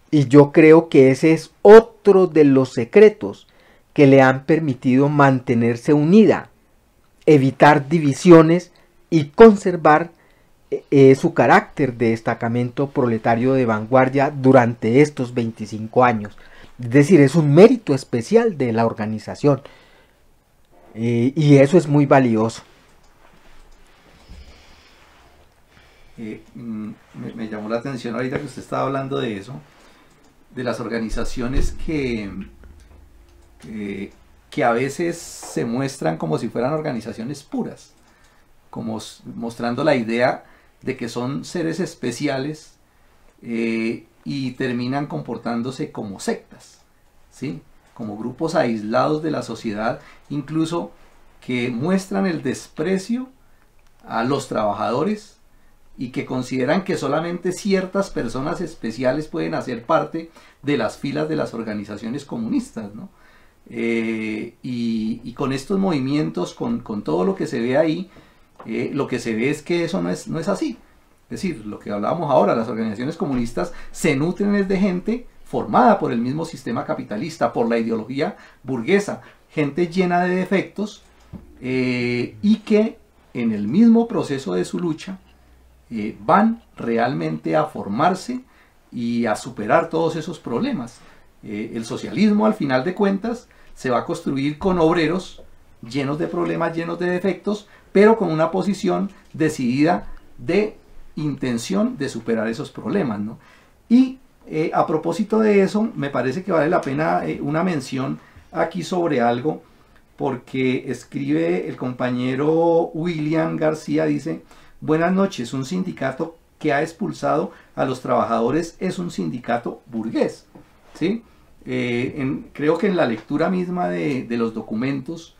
y yo creo que ese es otro de los secretos que le han permitido mantenerse unida, evitar divisiones y conservar su carácter de destacamento proletario de vanguardia durante estos 25 años. Es decir, es un mérito especial de la organización, y eso es muy valioso. Me llamó la atención ahorita que usted estaba hablando de eso, de las organizaciones que a veces se muestran como si fueran organizaciones puras, como mostrando la idea de que son seres especiales, y terminan comportándose como sectas, ¿sí? Como grupos aislados de la sociedad, incluso que muestran el desprecio a los trabajadores y que consideran que solamente ciertas personas especiales pueden hacer parte de las filas de las organizaciones comunistas, ¿no? y con estos movimientos, con todo lo que se ve ahí, lo que se ve es que eso no es así. Es decir, lo que hablábamos ahora, las organizaciones comunistas se nutren de gente formada por el mismo sistema capitalista, por la ideología burguesa, gente llena de defectos, y que en el mismo proceso de su lucha van realmente a formarse y a superar todos esos problemas. El socialismo, al final de cuentas, se va a construir con obreros llenos de problemas, llenos de defectos, pero con una posición decidida de intención de superar esos problemas, ¿no? Y a propósito de eso, me parece que vale la pena una mención aquí sobre algo, porque escribe el compañero William García, dice: buenas noches, un sindicato que ha expulsado a los trabajadores es un sindicato burgués, ¿sí? Creo que en la lectura misma de los documentos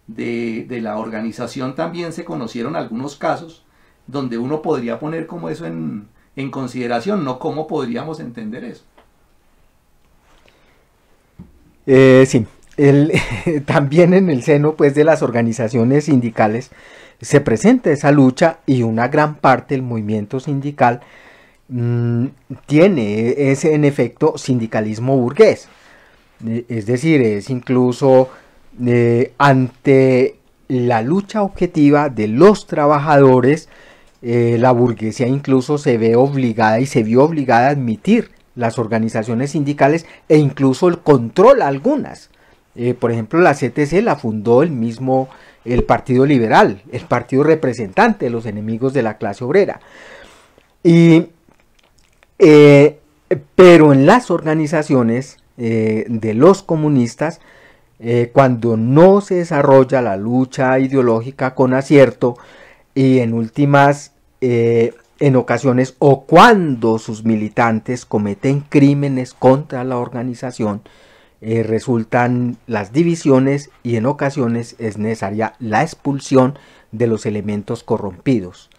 de la organización también se conocieron algunos casos donde uno podría poner como eso en consideración, no cómo podríamos entender eso. Sí, también en el seno pues de las organizaciones sindicales se presenta esa lucha, y una gran parte del movimiento sindical tiene ese, en efecto, sindicalismo burgués. Es decir, es incluso ante la lucha objetiva de los trabajadores, la burguesía incluso se ve obligada y se vio obligada a admitir las organizaciones sindicales e incluso el control a algunas. Por ejemplo, la CTC la fundó el Partido Liberal, el partido representante de los enemigos de la clase obrera. Pero en las organizaciones de los comunistas, cuando no se desarrolla la lucha ideológica con acierto, y en últimas, en ocasiones, o cuando sus militantes cometen crímenes contra la organización, resultan las divisiones, y en ocasiones es necesaria la expulsión de los elementos corrompidos.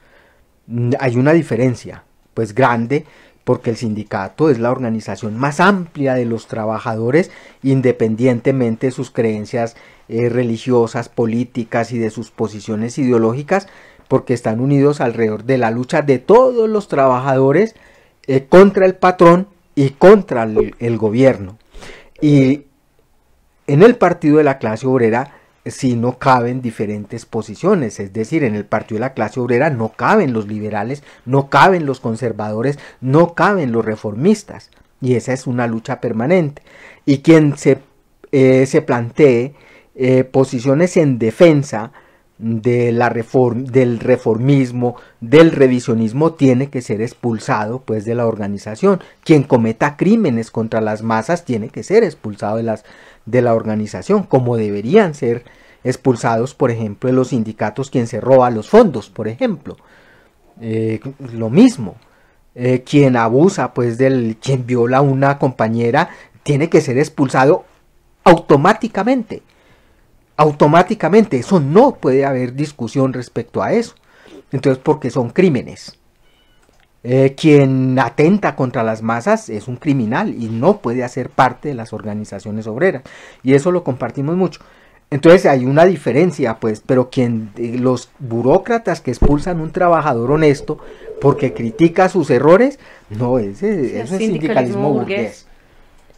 Hay una diferencia pues grande, porque el sindicato es la organización más amplia de los trabajadores, independientemente de sus creencias religiosas, políticas y de sus posiciones ideológicas, porque están unidos alrededor de la lucha de todos los trabajadores contra el patrón y contra el gobierno. Y en el partido de la clase obrera sí no caben diferentes posiciones, es decir, en el partido de la clase obrera no caben los liberales, no caben los conservadores, no caben los reformistas, y esa es una lucha permanente. Y quien se plantee posiciones en defensa de del reformismo, del revisionismo, tiene que ser expulsado pues de la organización. Quien cometa crímenes contra las masas tiene que ser expulsado de la organización, como deberían ser expulsados, por ejemplo, de los sindicatos quien se roba los fondos, por ejemplo. Lo mismo, quien abusa pues quien viola a una compañera tiene que ser expulsado automáticamente. Automáticamente, eso no puede haber discusión respecto a eso. Entonces, porque son crímenes. Quien atenta contra las masas es un criminal y no puede hacer parte de las organizaciones obreras. Y eso lo compartimos mucho. Entonces hay una diferencia, pues, pero los burócratas que expulsan a un trabajador honesto porque critica sus errores, no, eso es sindicalismo burgués.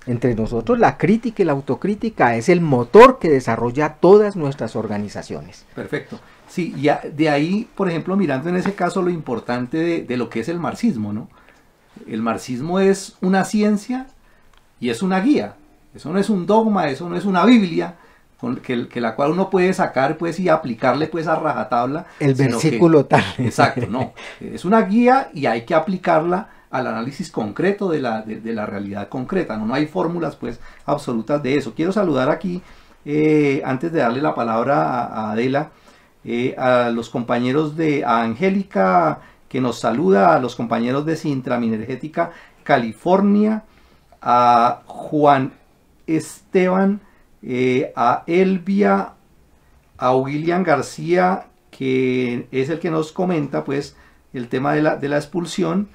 Entre nosotros la crítica y la autocrítica es el motor que desarrolla todas nuestras organizaciones. Perfecto. Sí, ya de ahí, por ejemplo, mirando en ese caso lo importante de lo que es el marxismo, ¿no? El marxismo es una ciencia y es una guía. Eso no es un dogma, eso no es una Biblia, que la cual uno puede sacar pues y aplicarle pues a rajatabla. El versículo tal. Exacto, no. Es una guía y hay que aplicarla al análisis concreto de la realidad concreta, ¿no? No hay fórmulas pues absolutas de eso. Quiero saludar aquí, antes de darle la palabra a Adela, a los compañeros a Angélica, que nos saluda, a los compañeros de Sintra Minergética California, a Juan Esteban, a Elvia, a William García, que es el que nos comenta pues el tema de la expulsión.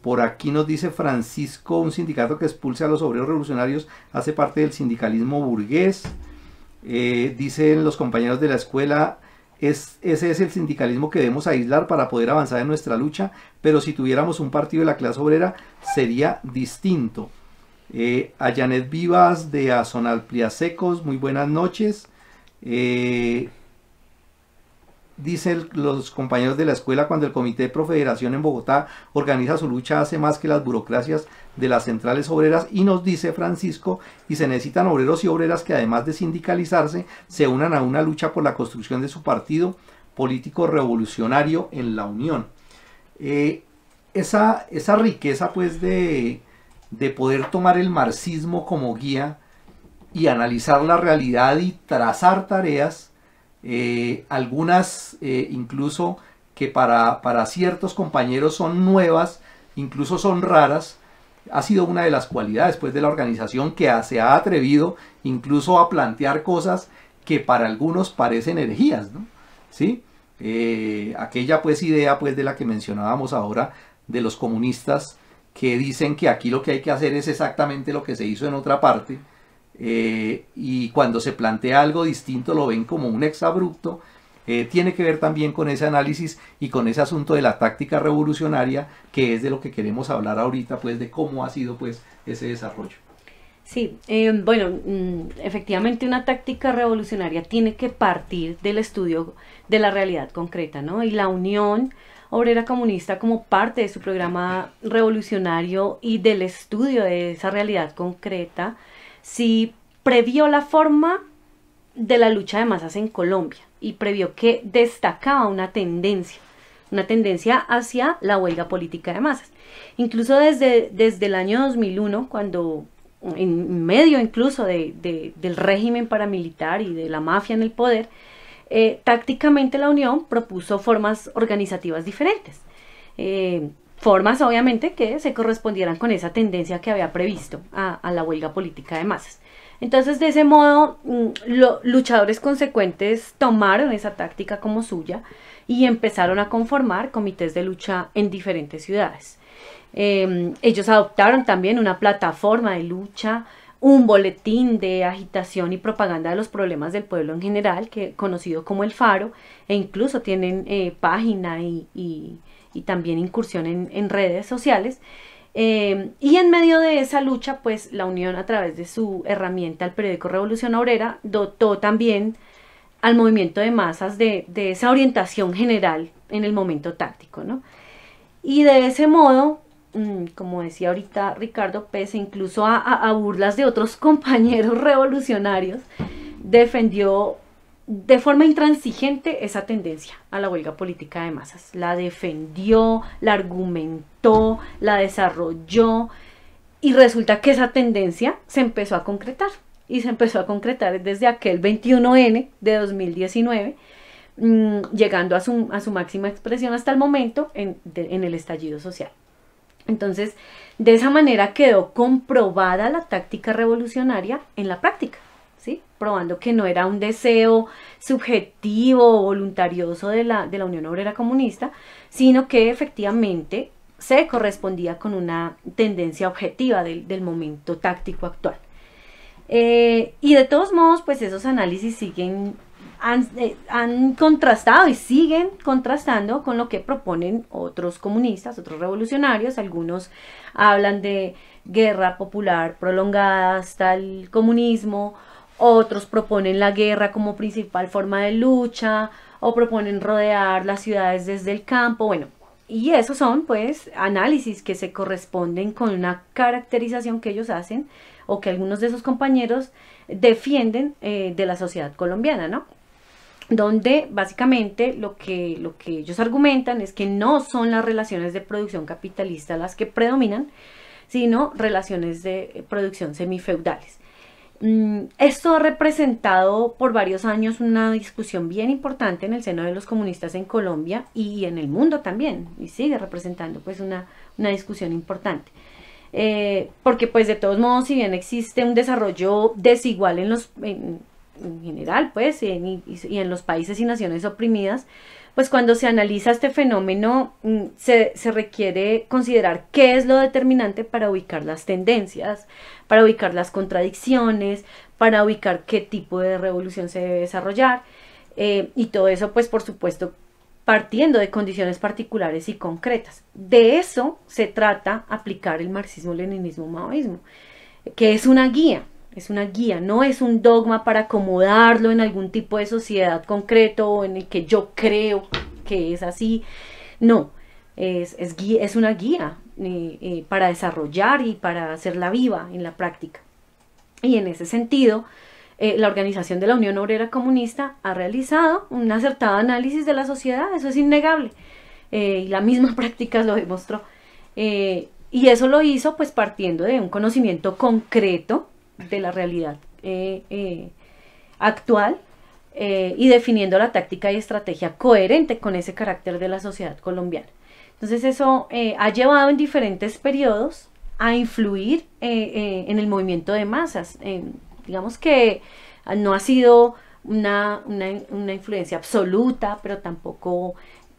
Por aquí nos dice Francisco, un sindicato que expulse a los obreros revolucionarios hace parte del sindicalismo burgués. Dicen los compañeros de la escuela, ese es el sindicalismo que debemos aislar para poder avanzar en nuestra lucha, pero si tuviéramos un partido de la clase obrera sería distinto. A Janet Vivas de Azonalpliasecos, muy buenas noches. Dicen los compañeros de la escuela, cuando el Comité de Profederación en Bogotá organiza su lucha hace más que las burocracias de las centrales obreras. Y nos dice Francisco, y se necesitan obreros y obreras que además de sindicalizarse se unan a una lucha por la construcción de su partido político revolucionario en la Unión. Esa riqueza pues de poder tomar el marxismo como guía y analizar la realidad y trazar tareas, algunas incluso que para ciertos compañeros son nuevas, incluso son raras, ha sido una de las cualidades pues de la organización, que se ha atrevido incluso a plantear cosas que para algunos parecen herejías, ¿no? ¿Sí? Aquella pues idea pues de la que mencionábamos ahora, de los comunistas que dicen que aquí lo que hay que hacer es exactamente lo que se hizo en otra parte, y cuando se plantea algo distinto lo ven como un exabrupto. Tiene que ver también con ese análisis y con ese asunto de la táctica revolucionaria, que es de lo que queremos hablar ahorita, pues de cómo ha sido pues ese desarrollo. Sí, bueno, efectivamente una táctica revolucionaria tiene que partir del estudio de la realidad concreta, ¿no? Y la Unión Obrera Comunista, como parte de su programa revolucionario y del estudio de esa realidad concreta, sí previó la forma de la lucha de masas en Colombia y previó que destacaba una tendencia hacia la huelga política de masas. Incluso desde el año 2001, cuando en medio incluso del régimen paramilitar y de la mafia en el poder, tácticamente la Unión propuso formas organizativas diferentes, formas obviamente que se correspondieran con esa tendencia que había previsto a la huelga política de masas. Entonces, de ese modo, luchadores consecuentes tomaron esa táctica como suya y empezaron a conformar comités de lucha en diferentes ciudades. Ellos adoptaron también una plataforma de lucha, un boletín de agitación y propaganda de los problemas del pueblo en general, conocido como El Faro, e incluso tienen página y también incursión en redes sociales. Y en medio de esa lucha, pues la Unión, a través de su herramienta, el periódico Revolución Obrera, dotó también al movimiento de masas de esa orientación general en el momento táctico, ¿no? Y de ese modo, como decía ahorita Ricardo, pese incluso a burlas de otros compañeros revolucionarios, defendió de forma intransigente esa tendencia a la huelga política de masas. La defendió, la argumentó, la desarrolló, y resulta que esa tendencia se empezó a concretar, y se empezó a concretar desde aquel 21N de 2019, llegando a su máxima expresión hasta el momento en el estallido social. Entonces, de esa manera quedó comprobada la táctica revolucionaria en la práctica, ¿sí? Probando que no era un deseo subjetivo o voluntarioso de la Unión Obrera Comunista, sino que efectivamente se correspondía con una tendencia objetiva del momento táctico actual. Y de todos modos, pues esos análisis han contrastado y siguen contrastando con lo que proponen otros comunistas, otros revolucionarios. Algunos hablan de guerra popular prolongada hasta el comunismo, otros proponen la guerra como principal forma de lucha, o proponen rodear las ciudades desde el campo. Bueno, y esos son pues análisis que se corresponden con una caracterización que ellos hacen, o que algunos de esos compañeros defienden de la sociedad colombiana, ¿no? Donde básicamente lo que ellos argumentan es que no son las relaciones de producción capitalista las que predominan, sino relaciones de producción semifeudales. Esto ha representado por varios años una discusión bien importante en el seno de los comunistas en Colombia y en el mundo también, y sigue representando pues una discusión importante. Porque pues de todos modos, si bien existe un desarrollo desigual en en general, pues, y en los países y naciones oprimidas, pues cuando se analiza este fenómeno se requiere considerar qué es lo determinante para ubicar las tendencias, para ubicar las contradicciones, para ubicar qué tipo de revolución se debe desarrollar, y todo eso, pues, por supuesto, partiendo de condiciones particulares y concretas. De eso se trata aplicar el marxismo-leninismo-maoísmo, que es una guía, no es un dogma para acomodarlo en algún tipo de sociedad concreto o en el que yo creo que es así. No, es una guía para desarrollar y para hacerla viva en la práctica. Y en ese sentido, la organización de la Unión Obrera Comunista ha realizado un acertado análisis de la sociedad, eso es innegable, y la misma práctica lo demostró. Y eso lo hizo pues partiendo de un conocimiento concreto de la realidad actual, y definiendo la táctica y estrategia coherente con ese carácter de la sociedad colombiana. Entonces eso ha llevado en diferentes periodos a influir en el movimiento de masas. Digamos que no ha sido una influencia absoluta, pero tampoco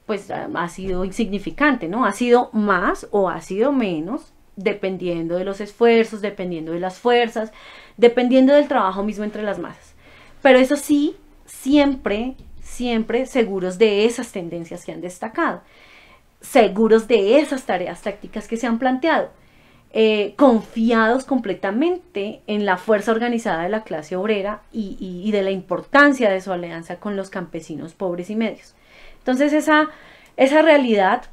pues ha sido insignificante, ¿no? Ha sido más o ha sido menos, dependiendo de los esfuerzos, dependiendo de las fuerzas, dependiendo del trabajo mismo entre las masas. Pero eso sí, siempre seguros de esas tendencias que han destacado, seguros de esas tareas tácticas que se han planteado, confiados completamente en la fuerza organizada de la clase obrera y de la importancia de su alianza con los campesinos pobres y medios. Entonces esa realidad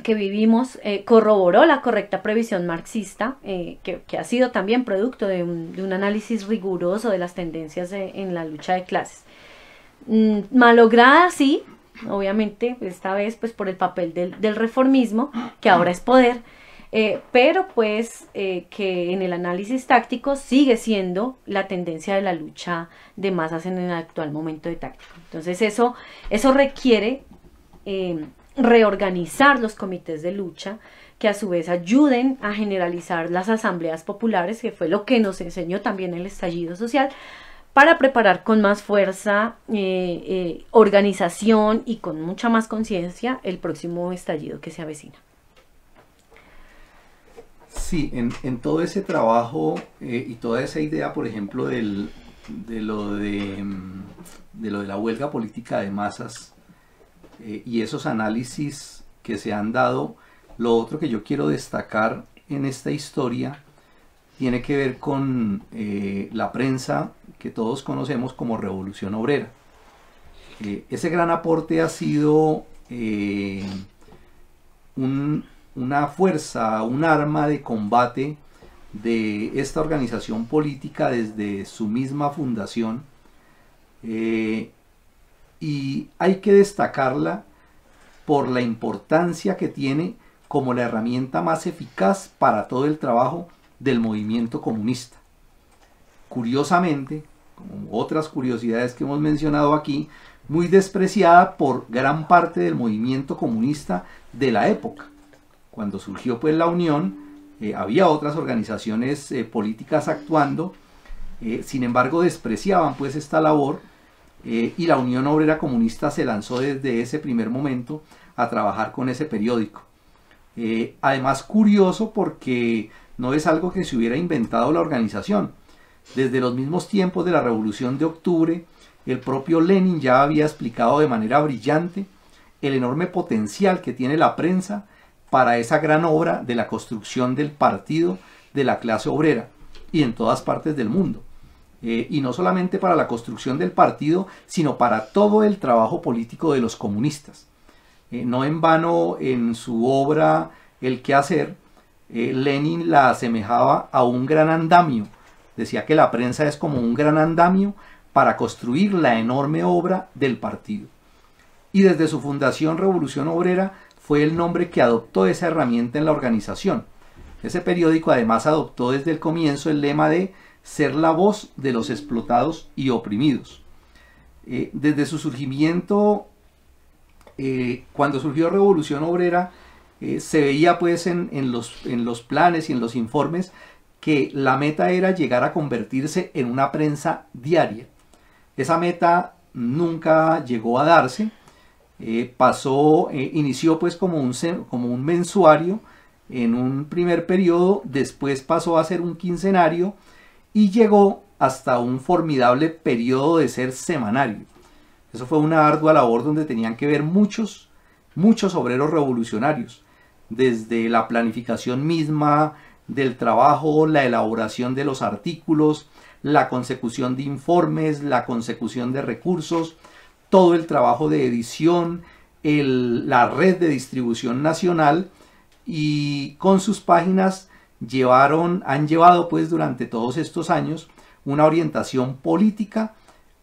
que vivimos corroboró la correcta previsión marxista, que ha sido también producto de un análisis riguroso de las tendencias en la lucha de clases. Malograda, sí, obviamente, esta vez pues por el papel del reformismo, que ahora es poder, pero pues que en el análisis táctico sigue siendo la tendencia de la lucha de masas en el actual momento de táctico. Entonces eso requiere reorganizar los comités de lucha, que a su vez ayuden a generalizar las asambleas populares, que fue lo que nos enseñó también el estallido social, para preparar con más fuerza, organización y con mucha más conciencia el próximo estallido que se avecina. Sí, en todo ese trabajo y toda esa idea, por ejemplo, de lo de la huelga política de masas, y esos análisis que se han dado, lo otro que yo quiero destacar en esta historia tiene que ver con la prensa que todos conocemos como Revolución Obrera. Ese gran aporte ha sido una fuerza, un arma de combate de esta organización política desde su misma fundación, y hay que destacarla por la importancia que tiene como la herramienta más eficaz para todo el trabajo del movimiento comunista. Curiosamente, como otras curiosidades que hemos mencionado aquí, muy despreciada por gran parte del movimiento comunista de la época. Cuando surgió pues la Unión, había otras organizaciones políticas actuando, sin embargo despreciaban pues esta labor, y la Unión Obrera Comunista se lanzó desde ese primer momento a trabajar con ese periódico. Además, curioso porque no es algo que se hubiera inventado la organización. Desde los mismos tiempos de la Revolución de Octubre, el propio Lenin ya había explicado de manera brillante el enorme potencial que tiene la prensa para esa gran obra de la construcción del partido de la clase obrera y en todas partes del mundo. Y no solamente para la construcción del partido, sino para todo el trabajo político de los comunistas. No en vano en su obra El quehacer, Lenin la asemejaba a un gran andamio. Decía que la prensa es como un gran andamio para construir la enorme obra del partido. Y desde su fundación Revolución Obrera fue el nombre que adoptó esa herramienta en la organización. Ese periódico además adoptó desde el comienzo el lema de ser la voz de los explotados y oprimidos. Desde su surgimiento, cuando surgió Revolución Obrera, se veía pues en los planes y en los informes que la meta era llegar a convertirse en una prensa diaria. Esa meta nunca llegó a darse. Inició pues como un mensuario en un primer periodo, después pasó a ser un quincenario y llegó hasta un formidable periodo de ser semanario. Eso fue una ardua labor donde tenían que ver muchos obreros revolucionarios, desde la planificación misma del trabajo, la elaboración de los artículos, la consecución de informes, la consecución de recursos, todo el trabajo de edición, la red de distribución nacional, y con sus páginas han llevado pues durante todos estos años una orientación política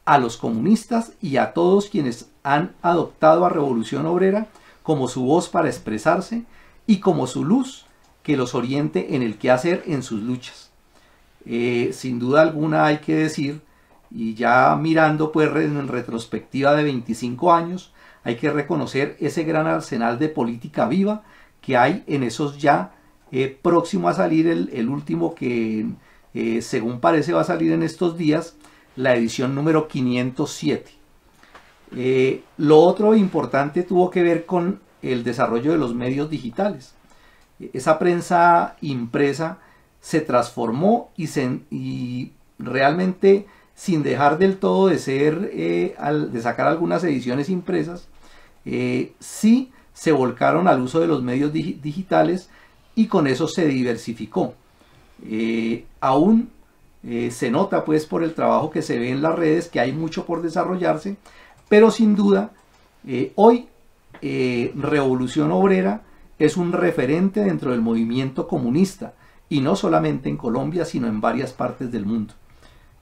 a los comunistas y a todos quienes han adoptado a Revolución Obrera como su voz para expresarse y como su luz que los oriente en el quehacer en sus luchas. Sin duda alguna hay que decir, y ya mirando pues en retrospectiva de 25 años, hay que reconocer ese gran arsenal de política viva que hay en esos ya próximo a salir el último que según parece va a salir en estos días, la edición número 507. Lo otro importante tuvo que ver con el desarrollo de los medios digitales. Esa prensa impresa se transformó y realmente, sin dejar del todo de de sacar algunas ediciones impresas, sí se volcaron al uso de los medios digitales y con eso se diversificó. Aún se nota pues por el trabajo que se ve en las redes que hay mucho por desarrollarse, pero sin duda hoy Revolución Obrera es un referente dentro del movimiento comunista, y no solamente en Colombia sino en varias partes del mundo.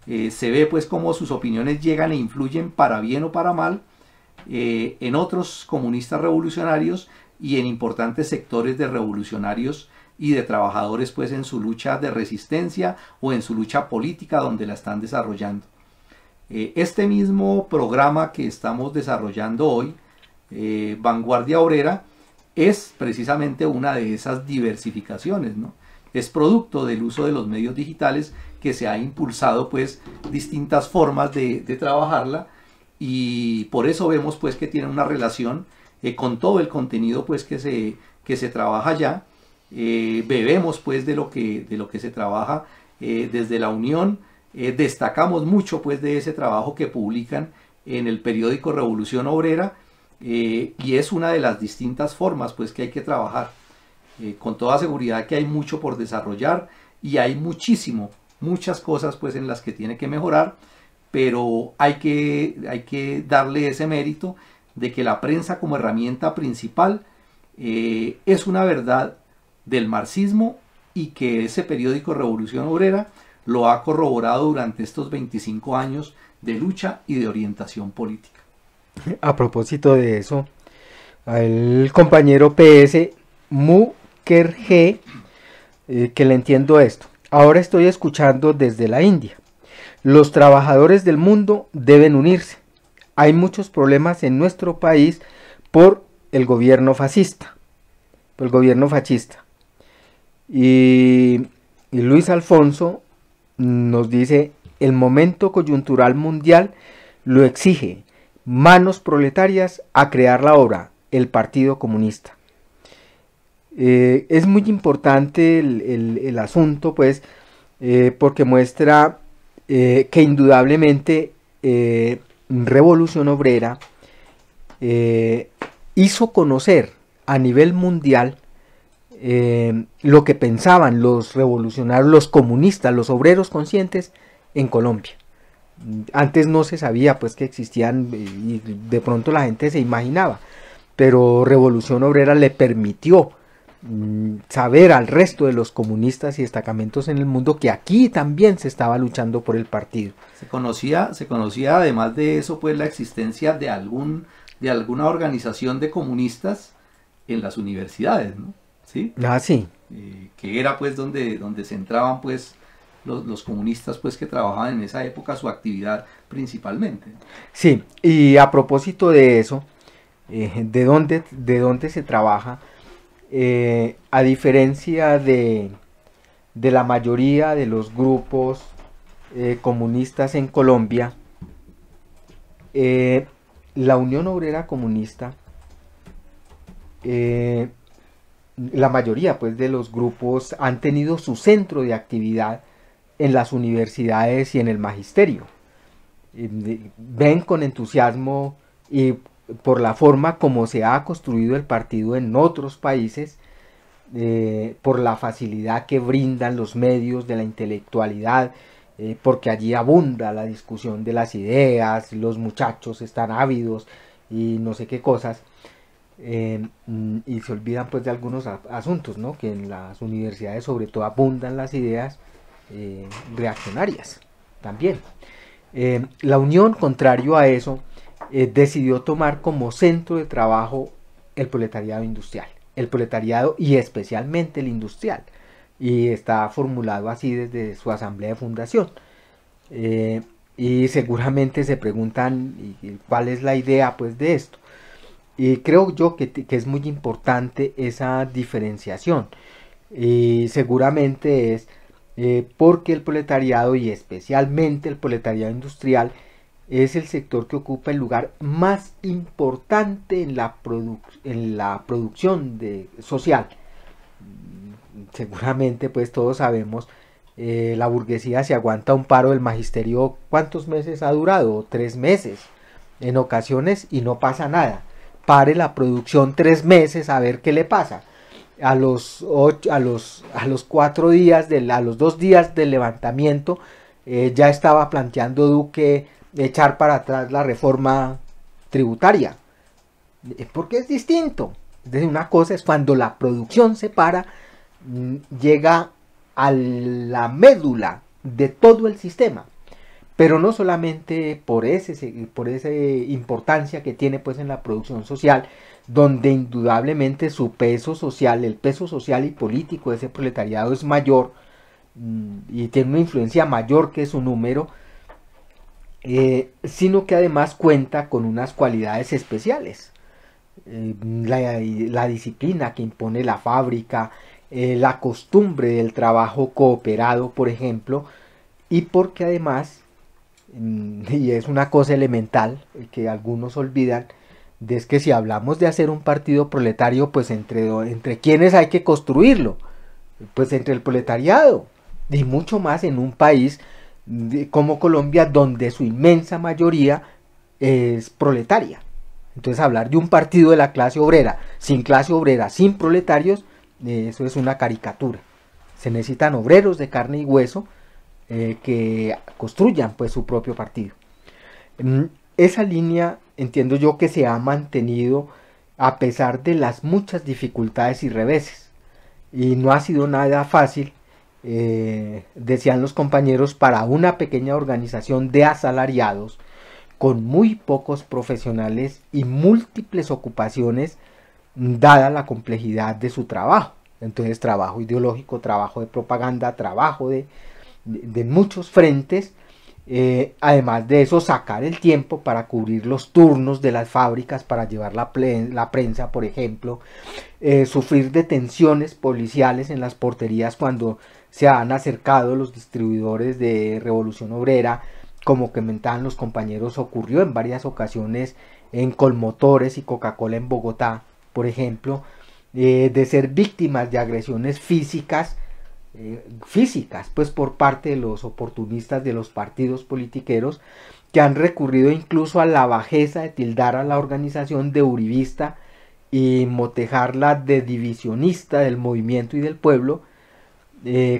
Se ve pues cómo sus opiniones llegan e influyen para bien o para mal en otros comunistas revolucionarios y en importantes sectores de revolucionarios y de trabajadores pues en su lucha de resistencia o en su lucha política donde la están desarrollando. Este mismo programa que estamos desarrollando hoy, Vanguardia Obrera, es precisamente una de esas diversificaciones, ¿no? Es producto del uso de los medios digitales que se ha impulsado pues distintas formas de trabajarla, y por eso vemos pues que tiene una relación con todo el contenido pues que se trabaja ya. Bebemos pues de lo que se trabaja desde la Unión. Destacamos mucho pues de ese trabajo que publican en el periódico Revolución Obrera, y es una de las distintas formas pues que hay que trabajar. Con toda seguridad que hay mucho por desarrollar y hay muchas cosas pues en las que tiene que mejorar, pero hay que darle ese mérito de que la prensa como herramienta principal es una verdad del marxismo, y que ese periódico Revolución Obrera lo ha corroborado durante estos 25 años de lucha y de orientación política. A propósito de eso, el compañero PS Mukerje, que le entiendo esto. Ahora estoy escuchando desde la India. Los trabajadores del mundo deben unirse. Hay muchos problemas en nuestro país por el gobierno fascista, por el gobierno fascista. Y Luis Alfonso nos dice: el momento coyuntural mundial lo exige. Manos proletarias a crear la obra, el Partido Comunista. Es muy importante el asunto, pues, porque muestra que indudablemente Revolución Obrera hizo conocer a nivel mundial lo que pensaban los revolucionarios, los comunistas, los obreros conscientes en Colombia. Antes no se sabía pues que existían, y de pronto la gente se imaginaba, pero Revolución Obrera le permitió saber al resto de los comunistas y destacamentos en el mundo que aquí también se estaba luchando por el partido. Se conocía además de eso pues la existencia de alguna organización de comunistas en las universidades, ¿no? ¿Sí? Ah, sí. Que era pues donde se entraban pues los comunistas pues que trabajaban en esa época su actividad principalmente. Sí, y a propósito de eso, ¿de dónde se trabaja? A diferencia de de la mayoría de los grupos comunistas en Colombia, la Unión Obrera Comunista, la mayoría pues de los grupos han tenido su centro de actividad en las universidades y en el magisterio. Ven con entusiasmo y por la forma como se ha construido el partido en otros países, por la facilidad que brindan los medios de la intelectualidad, porque allí abunda la discusión de las ideas, los muchachos están ávidos y no sé qué cosas, y se olvidan pues de algunos asuntos, ¿no? Que en las universidades sobre todo abundan las ideas reaccionarias también. La Unión, contrario a eso, decidió tomar como centro de trabajo el proletariado industrial, el proletariado y especialmente el industrial, y está formulado así desde su asamblea de fundación. Y seguramente se preguntan cuál es la idea pues de esto, y creo yo que es muy importante esa diferenciación, y seguramente es porque el proletariado y especialmente el proletariado industrial es el sector que ocupa el lugar más importante en la producción social. Seguramente pues todos sabemos, la burguesía se aguanta un paro del magisterio, ¿cuántos meses ha durado? 3 meses en ocasiones, y no pasa nada. Pare la producción 3 meses a ver qué le pasa. A los 4 días, a los 2 días del levantamiento, ya estaba planteando Duque echar para atrás la reforma tributaria, porque es distinto. Entonces, una cosa es cuando la producción se para, llega a la médula de todo el sistema, pero no solamente por esa importancia que tiene pues en la producción social, donde indudablemente su peso social, el peso social y político de ese proletariado es mayor, y tiene una influencia mayor que su número, sino que además cuenta con unas cualidades especiales. La disciplina que impone la fábrica, la costumbre del trabajo cooperado, por ejemplo, y porque además, y es una cosa elemental que algunos olvidan, es que si hablamos de hacer un partido proletario, pues entre quienes hay que construirlo, pues entre el proletariado, y mucho más en un país como Colombia, donde su inmensa mayoría es proletaria. Entonces hablar de un partido de la clase obrera, sin proletarios, eso es una caricatura. Se necesitan obreros de carne y hueso que construyan pues su propio partido. Esa línea entiendo yo que se ha mantenido a pesar de las muchas dificultades y reveses, y no ha sido nada fácil, decían los compañeros, para una pequeña organización de asalariados con muy pocos profesionales y múltiples ocupaciones, dada la complejidad de su trabajo. Entonces, trabajo ideológico, trabajo de propaganda, trabajo de muchos frentes. Además de eso, sacar el tiempo para cubrir los turnos de las fábricas, para llevar la prensa, por ejemplo, sufrir detenciones policiales en las porterías cuando se han acercado los distribuidores de Revolución Obrera, como comentaban los compañeros, ocurrió en varias ocasiones en Colmotores y Coca-Cola en Bogotá, por ejemplo, de ser víctimas de agresiones físicas, pues por parte de los oportunistas de los partidos politiqueros, que han recurrido incluso a la bajeza de tildar a la organización de uribista y motejarla de divisionista del movimiento y del pueblo,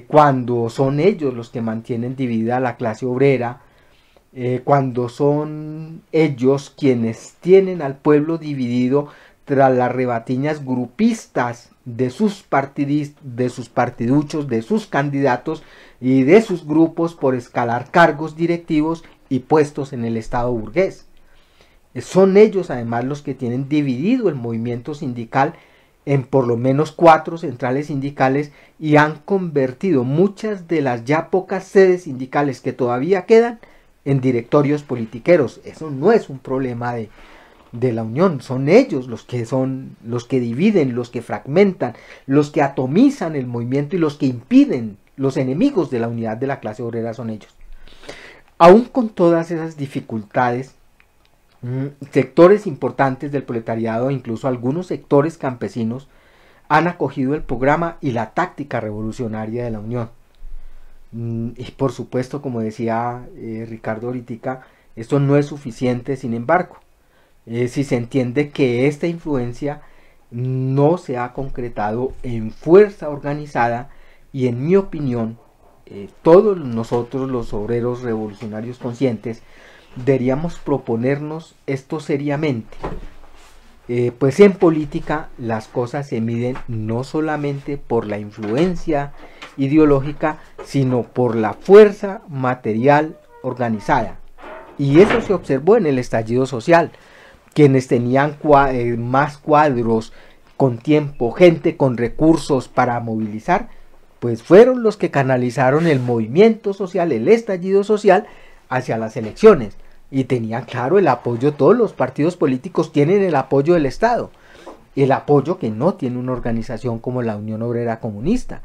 cuando son ellos los que mantienen dividida a la clase obrera, cuando son ellos quienes tienen al pueblo dividido tras las rebatiñas grupistas de sus partiduchos, de sus candidatos y de sus grupos por escalar cargos directivos y puestos en el Estado burgués. Son ellos además los que tienen dividido el movimiento sindical en por lo menos 4 centrales sindicales, y han convertido muchas de las ya pocas sedes sindicales que todavía quedan en directorios politiqueros. Eso no es un problema de la Unión, son ellos los que dividen, los que fragmentan, los que atomizan el movimiento y los que impiden los enemigos de la unidad de la clase obrera son ellos. Aún con todas esas dificultades, sectores importantes del proletariado, incluso algunos sectores campesinos, han acogido el programa y la táctica revolucionaria de la Unión. Y por supuesto, como decía Ricardo ahorita, esto no es suficiente, sin embargo, si se entiende que esta influencia no se ha concretado en fuerza organizada, y en mi opinión, todos nosotros los obreros revolucionarios conscientes deberíamos proponernos esto seriamente. Pues en política las cosas se miden no solamente por la influencia ideológica, sino por la fuerza material organizada. Y eso se observó en el estallido social. Quienes tenían más cuadros con tiempo, gente con recursos para movilizar, pues fueron los que canalizaron el movimiento social, el estallido social, hacia las elecciones. Y tenían claro el apoyo, todos los partidos políticos tienen el apoyo del Estado, el apoyo que no tiene una organización como la Unión Obrera Comunista.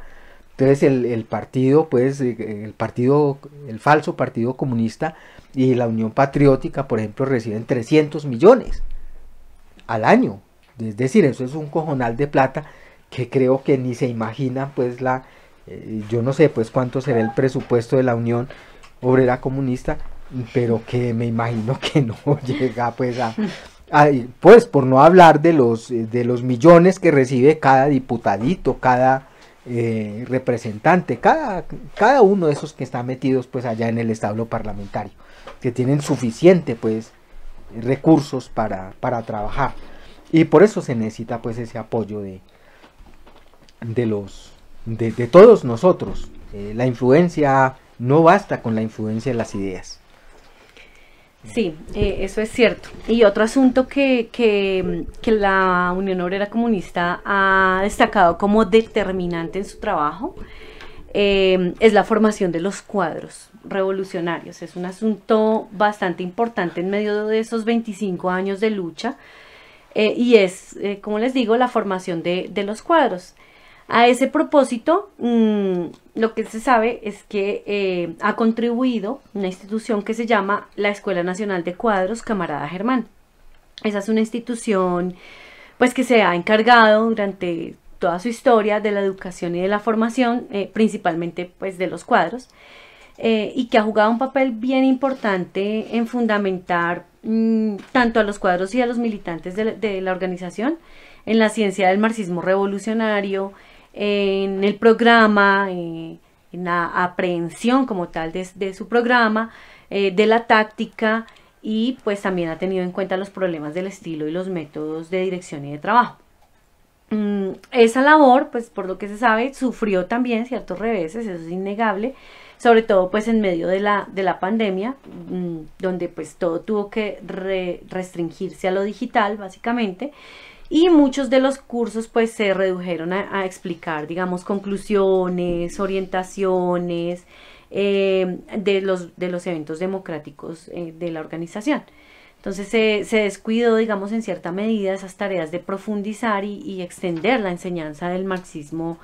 Entonces el partido, pues el falso Partido Comunista y la Unión Patriótica, por ejemplo, reciben 300 millones al año. Es decir, eso es un cojonal de plata que creo que ni se imagina, pues yo no sé pues cuánto será el presupuesto de la Unión Obrera Comunista, pero que me imagino que no llega pues pues por no hablar de los millones que recibe cada diputadito, cada representante, cada uno de esos que están metidos pues allá en el establo parlamentario, que tienen suficiente pues recursos para trabajar, y por eso se necesita pues ese apoyo de todos nosotros. La influencia, no basta con la influencia de las ideas. Sí, eso es cierto. Y otro asunto que la Unión Obrera Comunista ha destacado como determinante en su trabajo es la formación de los cuadros revolucionarios. Es un asunto bastante importante en medio de esos 25 años de lucha, y es, como les digo, la formación de los cuadros. A ese propósito, lo que se sabe es que ha contribuido una institución que se llama la Escuela Nacional de Cuadros Camarada Germán. Esa es una institución pues que se ha encargado durante toda su historia de la educación y de la formación, principalmente pues de los cuadros, y que ha jugado un papel bien importante en fundamentar tanto a los cuadros y a los militantes de la organización en la ciencia del marxismo revolucionario, en el programa, en la aprehensión como tal de su programa, de la táctica, y pues también ha tenido en cuenta los problemas del estilo y los métodos de dirección y de trabajo. Esa labor, pues por lo que se sabe, sufrió también ciertos reveses, eso es innegable, sobre todo pues en medio de la pandemia, donde pues todo tuvo que restringirse a lo digital básicamente, y muchos de los cursos pues se redujeron a explicar, digamos, conclusiones, orientaciones de los eventos democráticos de la organización. Entonces se descuidó, digamos, en cierta medida esas tareas de profundizar y extender la enseñanza del marxismo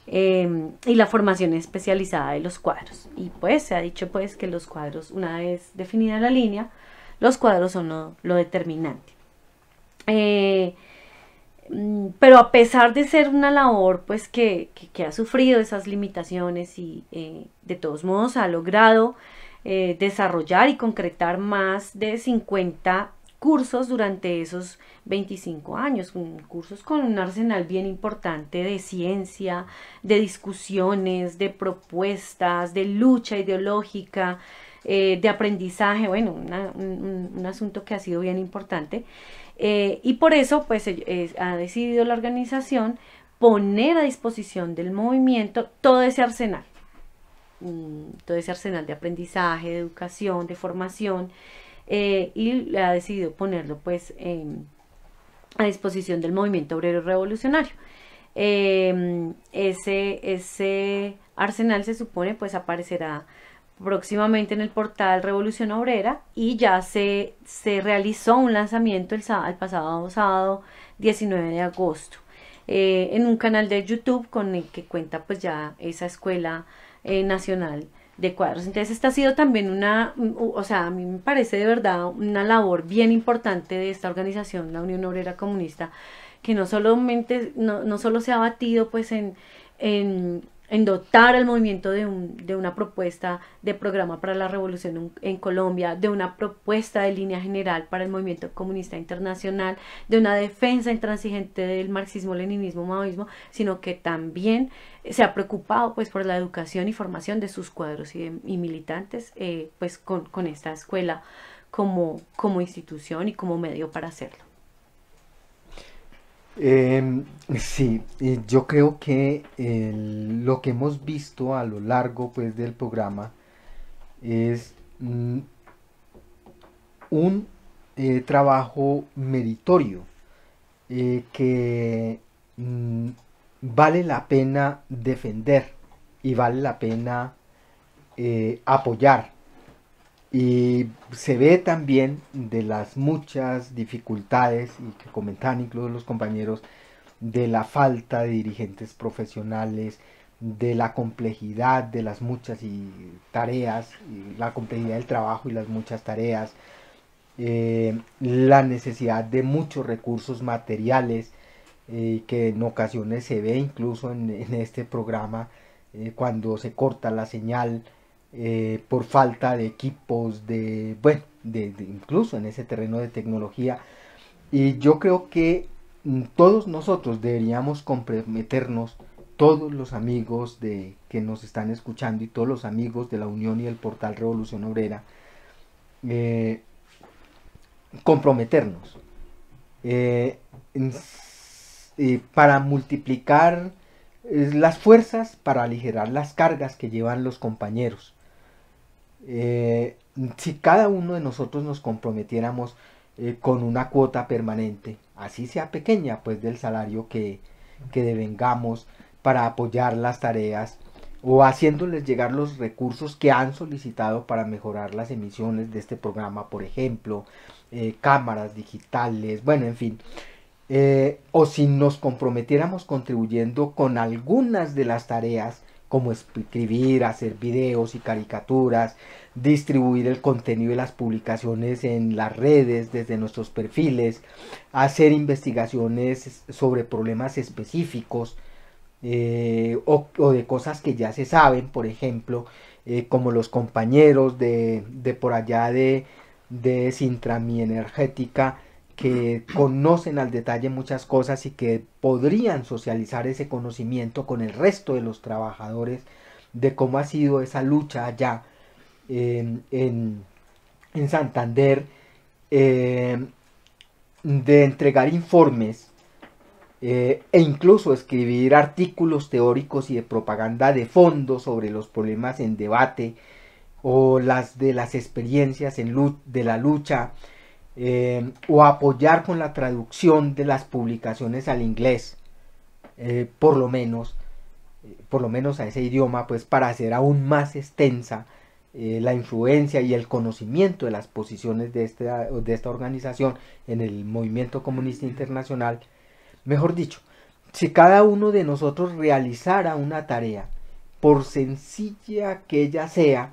y la formación especializada de los cuadros. Y pues se ha dicho pues que los cuadros, una vez definida la línea, los cuadros son lo determinante. Pero a pesar de ser una labor pues que ha sufrido esas limitaciones, y de todos modos ha logrado desarrollar y concretar más de 50 cursos durante esos 25 años, cursos con un arsenal bien importante de ciencia, de discusiones, de propuestas, de lucha ideológica, de aprendizaje, bueno, un asunto que ha sido bien importante. Y por eso pues ha decidido la organización poner a disposición del movimiento todo ese arsenal de aprendizaje, de educación, de formación, y ha decidido ponerlo pues a disposición del movimiento obrero revolucionario. Ese arsenal se supone pues aparecerá próximamente en el portal Revolución Obrera, y ya se realizó un lanzamiento el pasado sábado 19 de agosto en un canal de YouTube con el que cuenta pues ya esa escuela nacional de cuadros. Entonces esta ha sido también o sea, a mí me parece de verdad una labor bien importante de esta organización, la Unión Obrera Comunista, que no solo se ha batido pues en dotar al movimiento de una propuesta de programa para la revolución en Colombia, de una propuesta de línea general para el movimiento comunista internacional, de una defensa intransigente del marxismo-leninismo, maoísmo, sino que también se ha preocupado pues por la educación y formación de sus cuadros y militantes pues con esta escuela como institución y como medio para hacerlo. Sí, yo creo que lo que hemos visto a lo largo pues del programa es un trabajo meritorio que vale la pena defender y vale la pena apoyar. Y se ve también de las muchas dificultades, y que comentaban incluso los compañeros, de la falta de dirigentes profesionales, de la complejidad de las muchas tareas, y la complejidad del trabajo y las muchas tareas, la necesidad de muchos recursos materiales, que en ocasiones se ve incluso en este programa, cuando se corta la señal, por falta de equipos, incluso en ese terreno de tecnología. Y yo creo que todos nosotros deberíamos comprometernos, todos los amigos que nos están escuchando y todos los amigos de la Unión y el portal Revolución Obrera, comprometernos para multiplicar las fuerzas, para aligerar las cargas que llevan los compañeros. Si cada uno de nosotros nos comprometiéramos con una cuota permanente, así sea pequeña, pues del salario que devengamos, para apoyar las tareas o haciéndoles llegar los recursos que han solicitado para mejorar las emisiones de este programa, por ejemplo, cámaras digitales, bueno, en fin, o si nos comprometiéramos contribuyendo con algunas de las tareas, como escribir, hacer videos y caricaturas, distribuir el contenido de las publicaciones en las redes desde nuestros perfiles, hacer investigaciones sobre problemas específicos, o de cosas que ya se saben, por ejemplo, como los compañeros de por allá de Sintrami Energética, que conocen al detalle muchas cosas y que podrían socializar ese conocimiento con el resto de los trabajadores de cómo ha sido esa lucha allá en Santander, de entregar informes e incluso escribir artículos teóricos y de propaganda de fondo sobre los problemas en debate o de las experiencias de la lucha, o apoyar con la traducción de las publicaciones al inglés, por lo menos a ese idioma, pues para hacer aún más extensa la influencia y el conocimiento de las posiciones de esta organización en el movimiento comunista internacional. Mejor dicho, si cada uno de nosotros realizara una tarea, por sencilla que ella sea,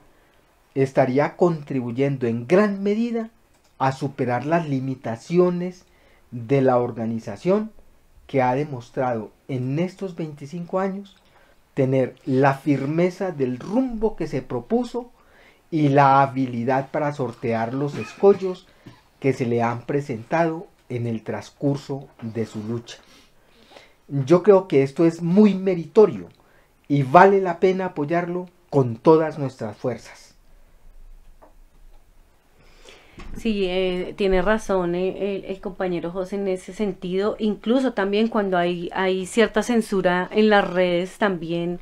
estaría contribuyendo en gran medida a superar las limitaciones de la organización, que ha demostrado en estos 25 años tener la firmeza del rumbo que se propuso y la habilidad para sortear los escollos que se le han presentado en el transcurso de su lucha. Yo creo que esto es muy meritorio y vale la pena apoyarlo con todas nuestras fuerzas. Sí, tiene razón el compañero José en ese sentido. Incluso también cuando hay cierta censura en las redes, también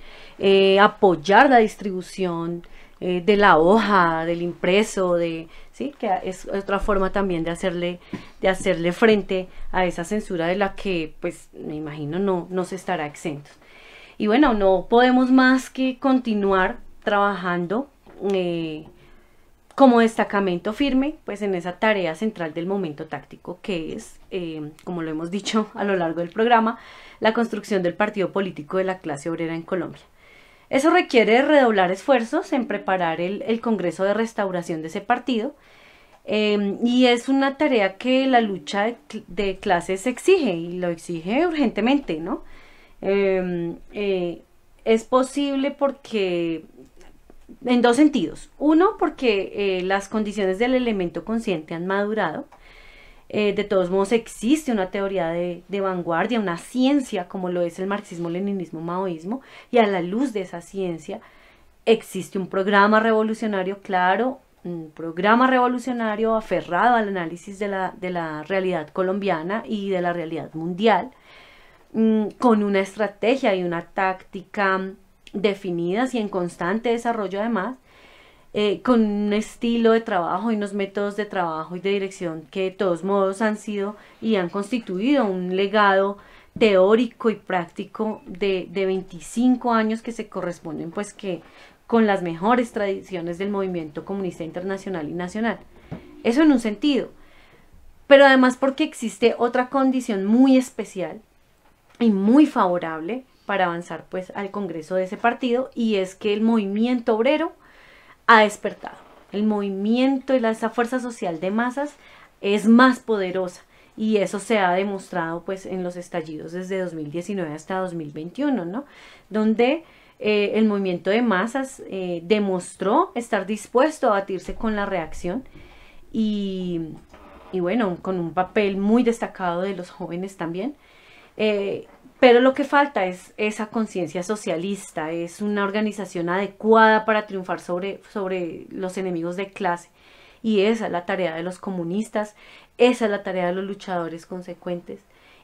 apoyar la distribución de la hoja, del impreso, sí, que es otra forma también de hacerle frente a esa censura de la que, pues, me imagino no se estará exento. Y bueno, no podemos más que continuar trabajando como destacamento firme, pues en esa tarea central del momento táctico, que es, como lo hemos dicho a lo largo del programa, la construcción del partido político de la clase obrera en Colombia. Eso requiere redoblar esfuerzos en preparar el Congreso de Restauración de ese partido, y es una tarea que la lucha de clases exige, y lo exige urgentemente, ¿no? Es posible porque, en dos sentidos. Uno, porque las condiciones del elemento consciente han madurado. De todos modos existe una teoría de vanguardia, una ciencia como lo es el marxismo, leninismo, maoísmo, y a la luz de esa ciencia existe un programa revolucionario claro, un programa revolucionario aferrado al análisis de la realidad colombiana y de la realidad mundial, con una estrategia y una táctica definidas y en constante desarrollo además, con un estilo de trabajo y unos métodos de trabajo y de dirección que de todos modos han sido y han constituido un legado teórico y práctico de 25 años que se corresponden pues que con las mejores tradiciones del movimiento comunista internacional y nacional. Eso en un sentido, pero además porque existe otra condición muy especial y muy favorable para avanzar pues al Congreso de ese partido, y es que el movimiento obrero ha despertado. El movimiento y esa fuerza social de masas es más poderosa, y eso se ha demostrado pues en los estallidos desde 2019 hasta 2021, ¿no? Donde el movimiento de masas demostró estar dispuesto a batirse con la reacción y bueno, con un papel muy destacado de los jóvenes también. Pero lo que falta es esa conciencia socialista, es una organización adecuada para triunfar sobre los enemigos de clase. Y esa es la tarea de los comunistas, esa es la tarea de los luchadores consecuentes.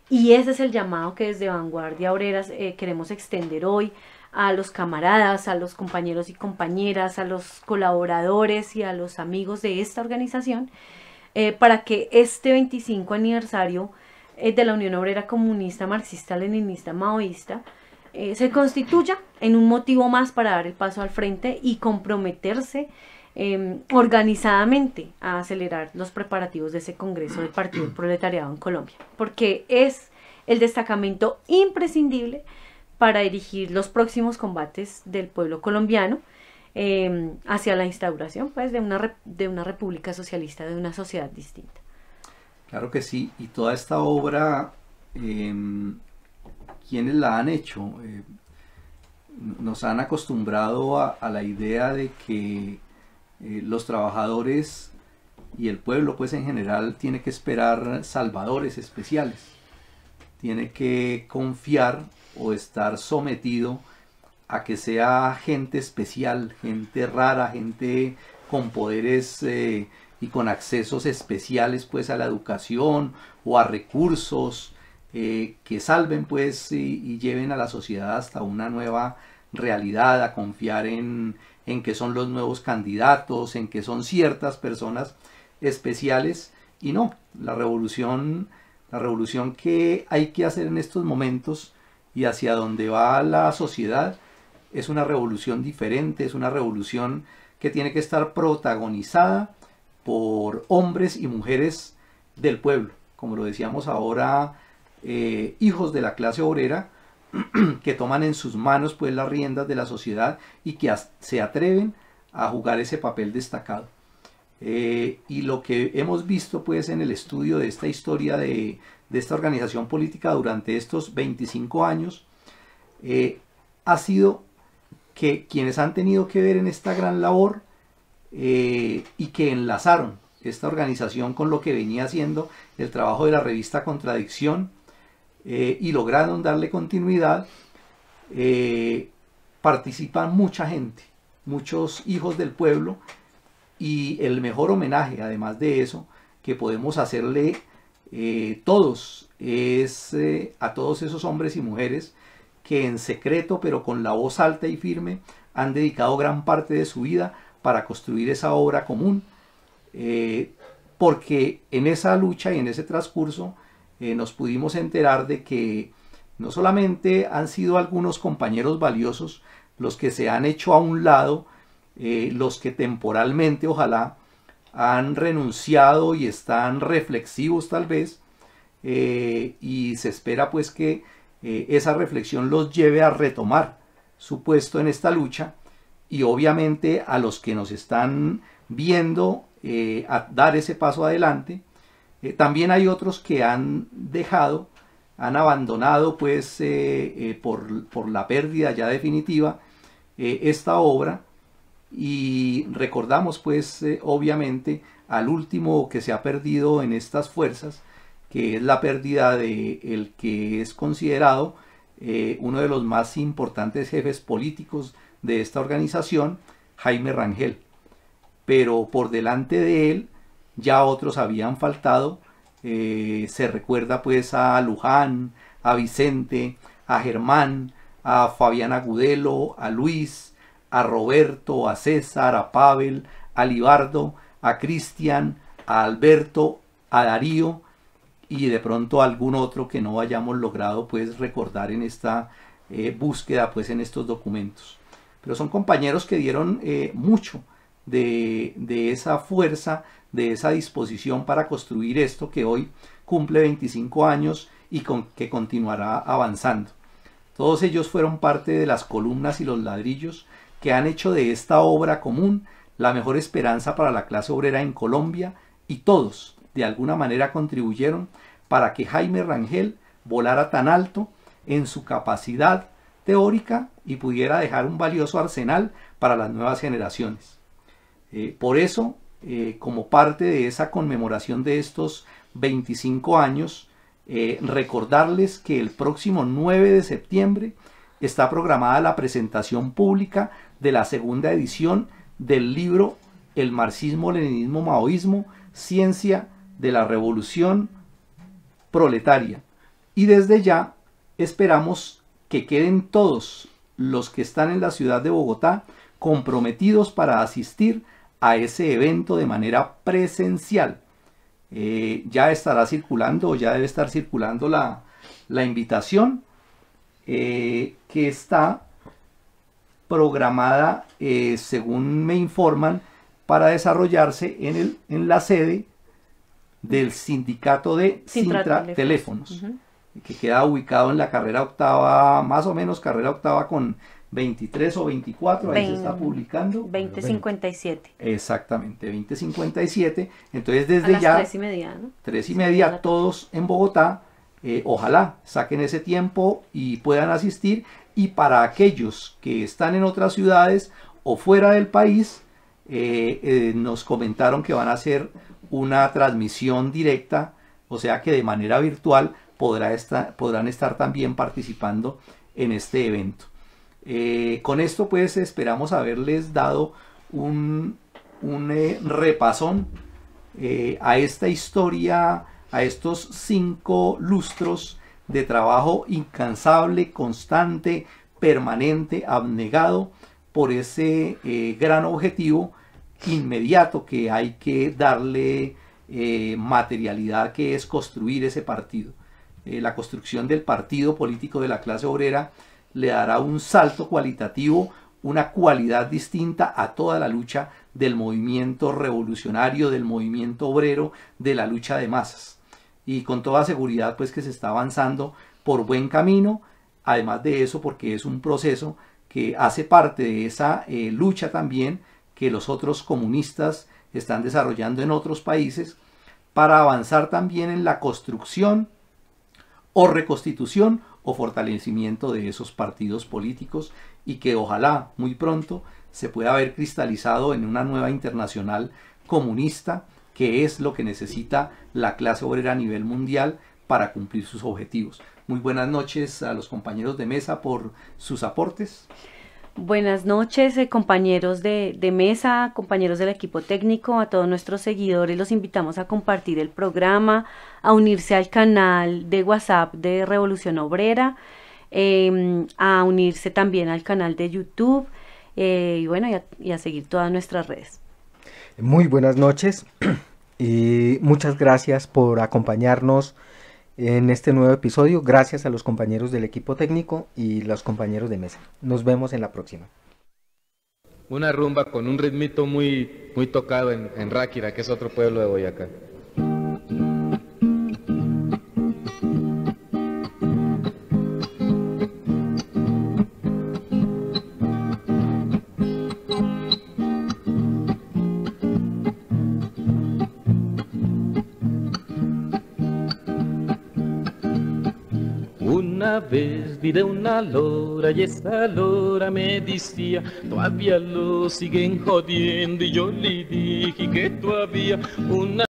Y ese es el llamado que desde Vanguardia Obreras queremos extender hoy a los camaradas, a los compañeros y compañeras, a los colaboradores y a los amigos de esta organización, para que este 25 aniversario de la Unión Obrera Comunista Marxista Leninista Maoísta se constituya en un motivo más para dar el paso al frente y comprometerse organizadamente a acelerar los preparativos de ese Congreso del Partido del Proletariado en Colombia, porque es el destacamento imprescindible para dirigir los próximos combates del pueblo colombiano hacia la instauración pues, de una república socialista, de una sociedad distinta. Claro que sí, y toda esta obra, ¿quiénes la han hecho? Nos han acostumbrado a la idea de que los trabajadores y el pueblo pues en general tiene que esperar salvadores especiales, tiene que confiar o estar sometido a que sea gente especial, gente rara, gente con poderes y con accesos especiales pues a la educación o a recursos que salven pues y lleven a la sociedad hasta una nueva realidad, a confiar en que son los nuevos candidatos, en que son ciertas personas especiales. Y no, la revolución que hay que hacer en estos momentos y hacia donde va la sociedad es una revolución diferente, es una revolución que tiene que estar protagonizada por hombres y mujeres del pueblo, como lo decíamos ahora, hijos de la clase obrera, que toman en sus manos pues las riendas de la sociedad y que se atreven a jugar ese papel destacado. Y lo que hemos visto pues en el estudio de esta historia de esta organización política durante estos 25 años ha sido que quienes han tenido que ver en esta gran labor y que enlazaron esta organización con lo que venía haciendo el trabajo de la revista Contradicción y lograron darle continuidad, participan mucha gente, muchos hijos del pueblo, y el mejor homenaje además de eso que podemos hacerle todos es a todos esos hombres y mujeres que en secreto pero con la voz alta y firme han dedicado gran parte de su vida para construir esa obra común, porque en esa lucha y en ese transcurso nos pudimos enterar de que no solamente han sido algunos compañeros valiosos los que se han hecho a un lado, los que temporalmente ojalá han renunciado y están reflexivos tal vez, y se espera pues que esa reflexión los lleve a retomar su puesto en esta lucha, y obviamente a los que nos están viendo a dar ese paso adelante. También hay otros que han abandonado pues por la pérdida ya definitiva esta obra, y recordamos pues obviamente al último que se ha perdido en estas fuerzas, que es la pérdida de el que es considerado uno de los más importantes jefes políticos de esta organización, Jaime Rangel. Pero por delante de él ya otros habían faltado. Se recuerda pues a Luján, a Vicente, a Germán, a Fabián Agudelo, a Luis, a Roberto, a César, a Pavel, a Libardo, a Cristian, a Alberto, a Darío, y de pronto algún otro que no hayamos logrado pues recordar en esta búsqueda pues en estos documentos. Pero son compañeros que dieron mucho de esa fuerza, de esa disposición para construir esto que hoy cumple 25 años y que continuará avanzando. Todos ellos fueron parte de las columnas y los ladrillos que han hecho de esta obra común la mejor esperanza para la clase obrera en Colombia, y todos de alguna manera contribuyeron para que Jaime Rangel volara tan alto en su capacidad teórica y pudiera dejar un valioso arsenal para las nuevas generaciones. Por eso, como parte de esa conmemoración de estos 25 años, recordarles que el próximo 9 de septiembre está programada la presentación pública de la segunda edición del libro El marxismo-leninismo-maoísmo, ciencia de la revolución proletaria. Y desde ya esperamos que queden todos los que están en la ciudad de Bogotá comprometidos para asistir a ese evento de manera presencial. Ya estará circulando, o ya debe estar circulando la invitación que está programada, según me informan, para desarrollarse en la sede del sindicato de Sintra Teléfonos, que queda ubicado en la carrera octava, más o menos carrera octava con 23 o 24, ahí se está publicando. 2057. Exactamente, 2057. Entonces desde a ya, las 3:30, ¿no? 3:30, todos en Bogotá, ojalá saquen ese tiempo y puedan asistir. Y para aquellos que están en otras ciudades o fuera del país, nos comentaron que van a hacer una transmisión directa, o sea que de manera virtual podrán estar también participando en este evento. Con esto pues esperamos haberles dado un repasón a esta historia, a estos 5 lustros de trabajo incansable, constante, permanente, abnegado por ese gran objetivo inmediato que hay que darle materialidad, que es construir ese partido. La construcción del partido político de la clase obrera le dará un salto cualitativo, una cualidad distinta a toda la lucha del movimiento revolucionario, del movimiento obrero, de la lucha de masas. Y con toda seguridad pues que se está avanzando por buen camino. Además de eso, porque es un proceso que hace parte de esa lucha también que los otros comunistas están desarrollando en otros países para avanzar también en la construcción o reconstitución o fortalecimiento de esos partidos políticos, y que ojalá muy pronto se pueda ver cristalizado en una nueva internacional comunista, que es lo que necesita la clase obrera a nivel mundial para cumplir sus objetivos. Muy buenas noches a los compañeros de mesa por sus aportes. Buenas noches, compañeros de mesa, compañeros del equipo técnico, a todos nuestros seguidores los invitamos a compartir el programa, a unirse al canal de WhatsApp de Revolución Obrera, a unirse también al canal de YouTube, y bueno, y a seguir todas nuestras redes. Muy buenas noches y muchas gracias por acompañarnos en este nuevo episodio. Gracias a los compañeros del equipo técnico y los compañeros de mesa. Nos vemos en la próxima. Una rumba con un ritmito muy tocado en Ráquira, que es otro pueblo de Boyacá. Una vez vi de una lora y esa lora me decía, todavía lo siguen jodiendo, y yo le dije que todavía una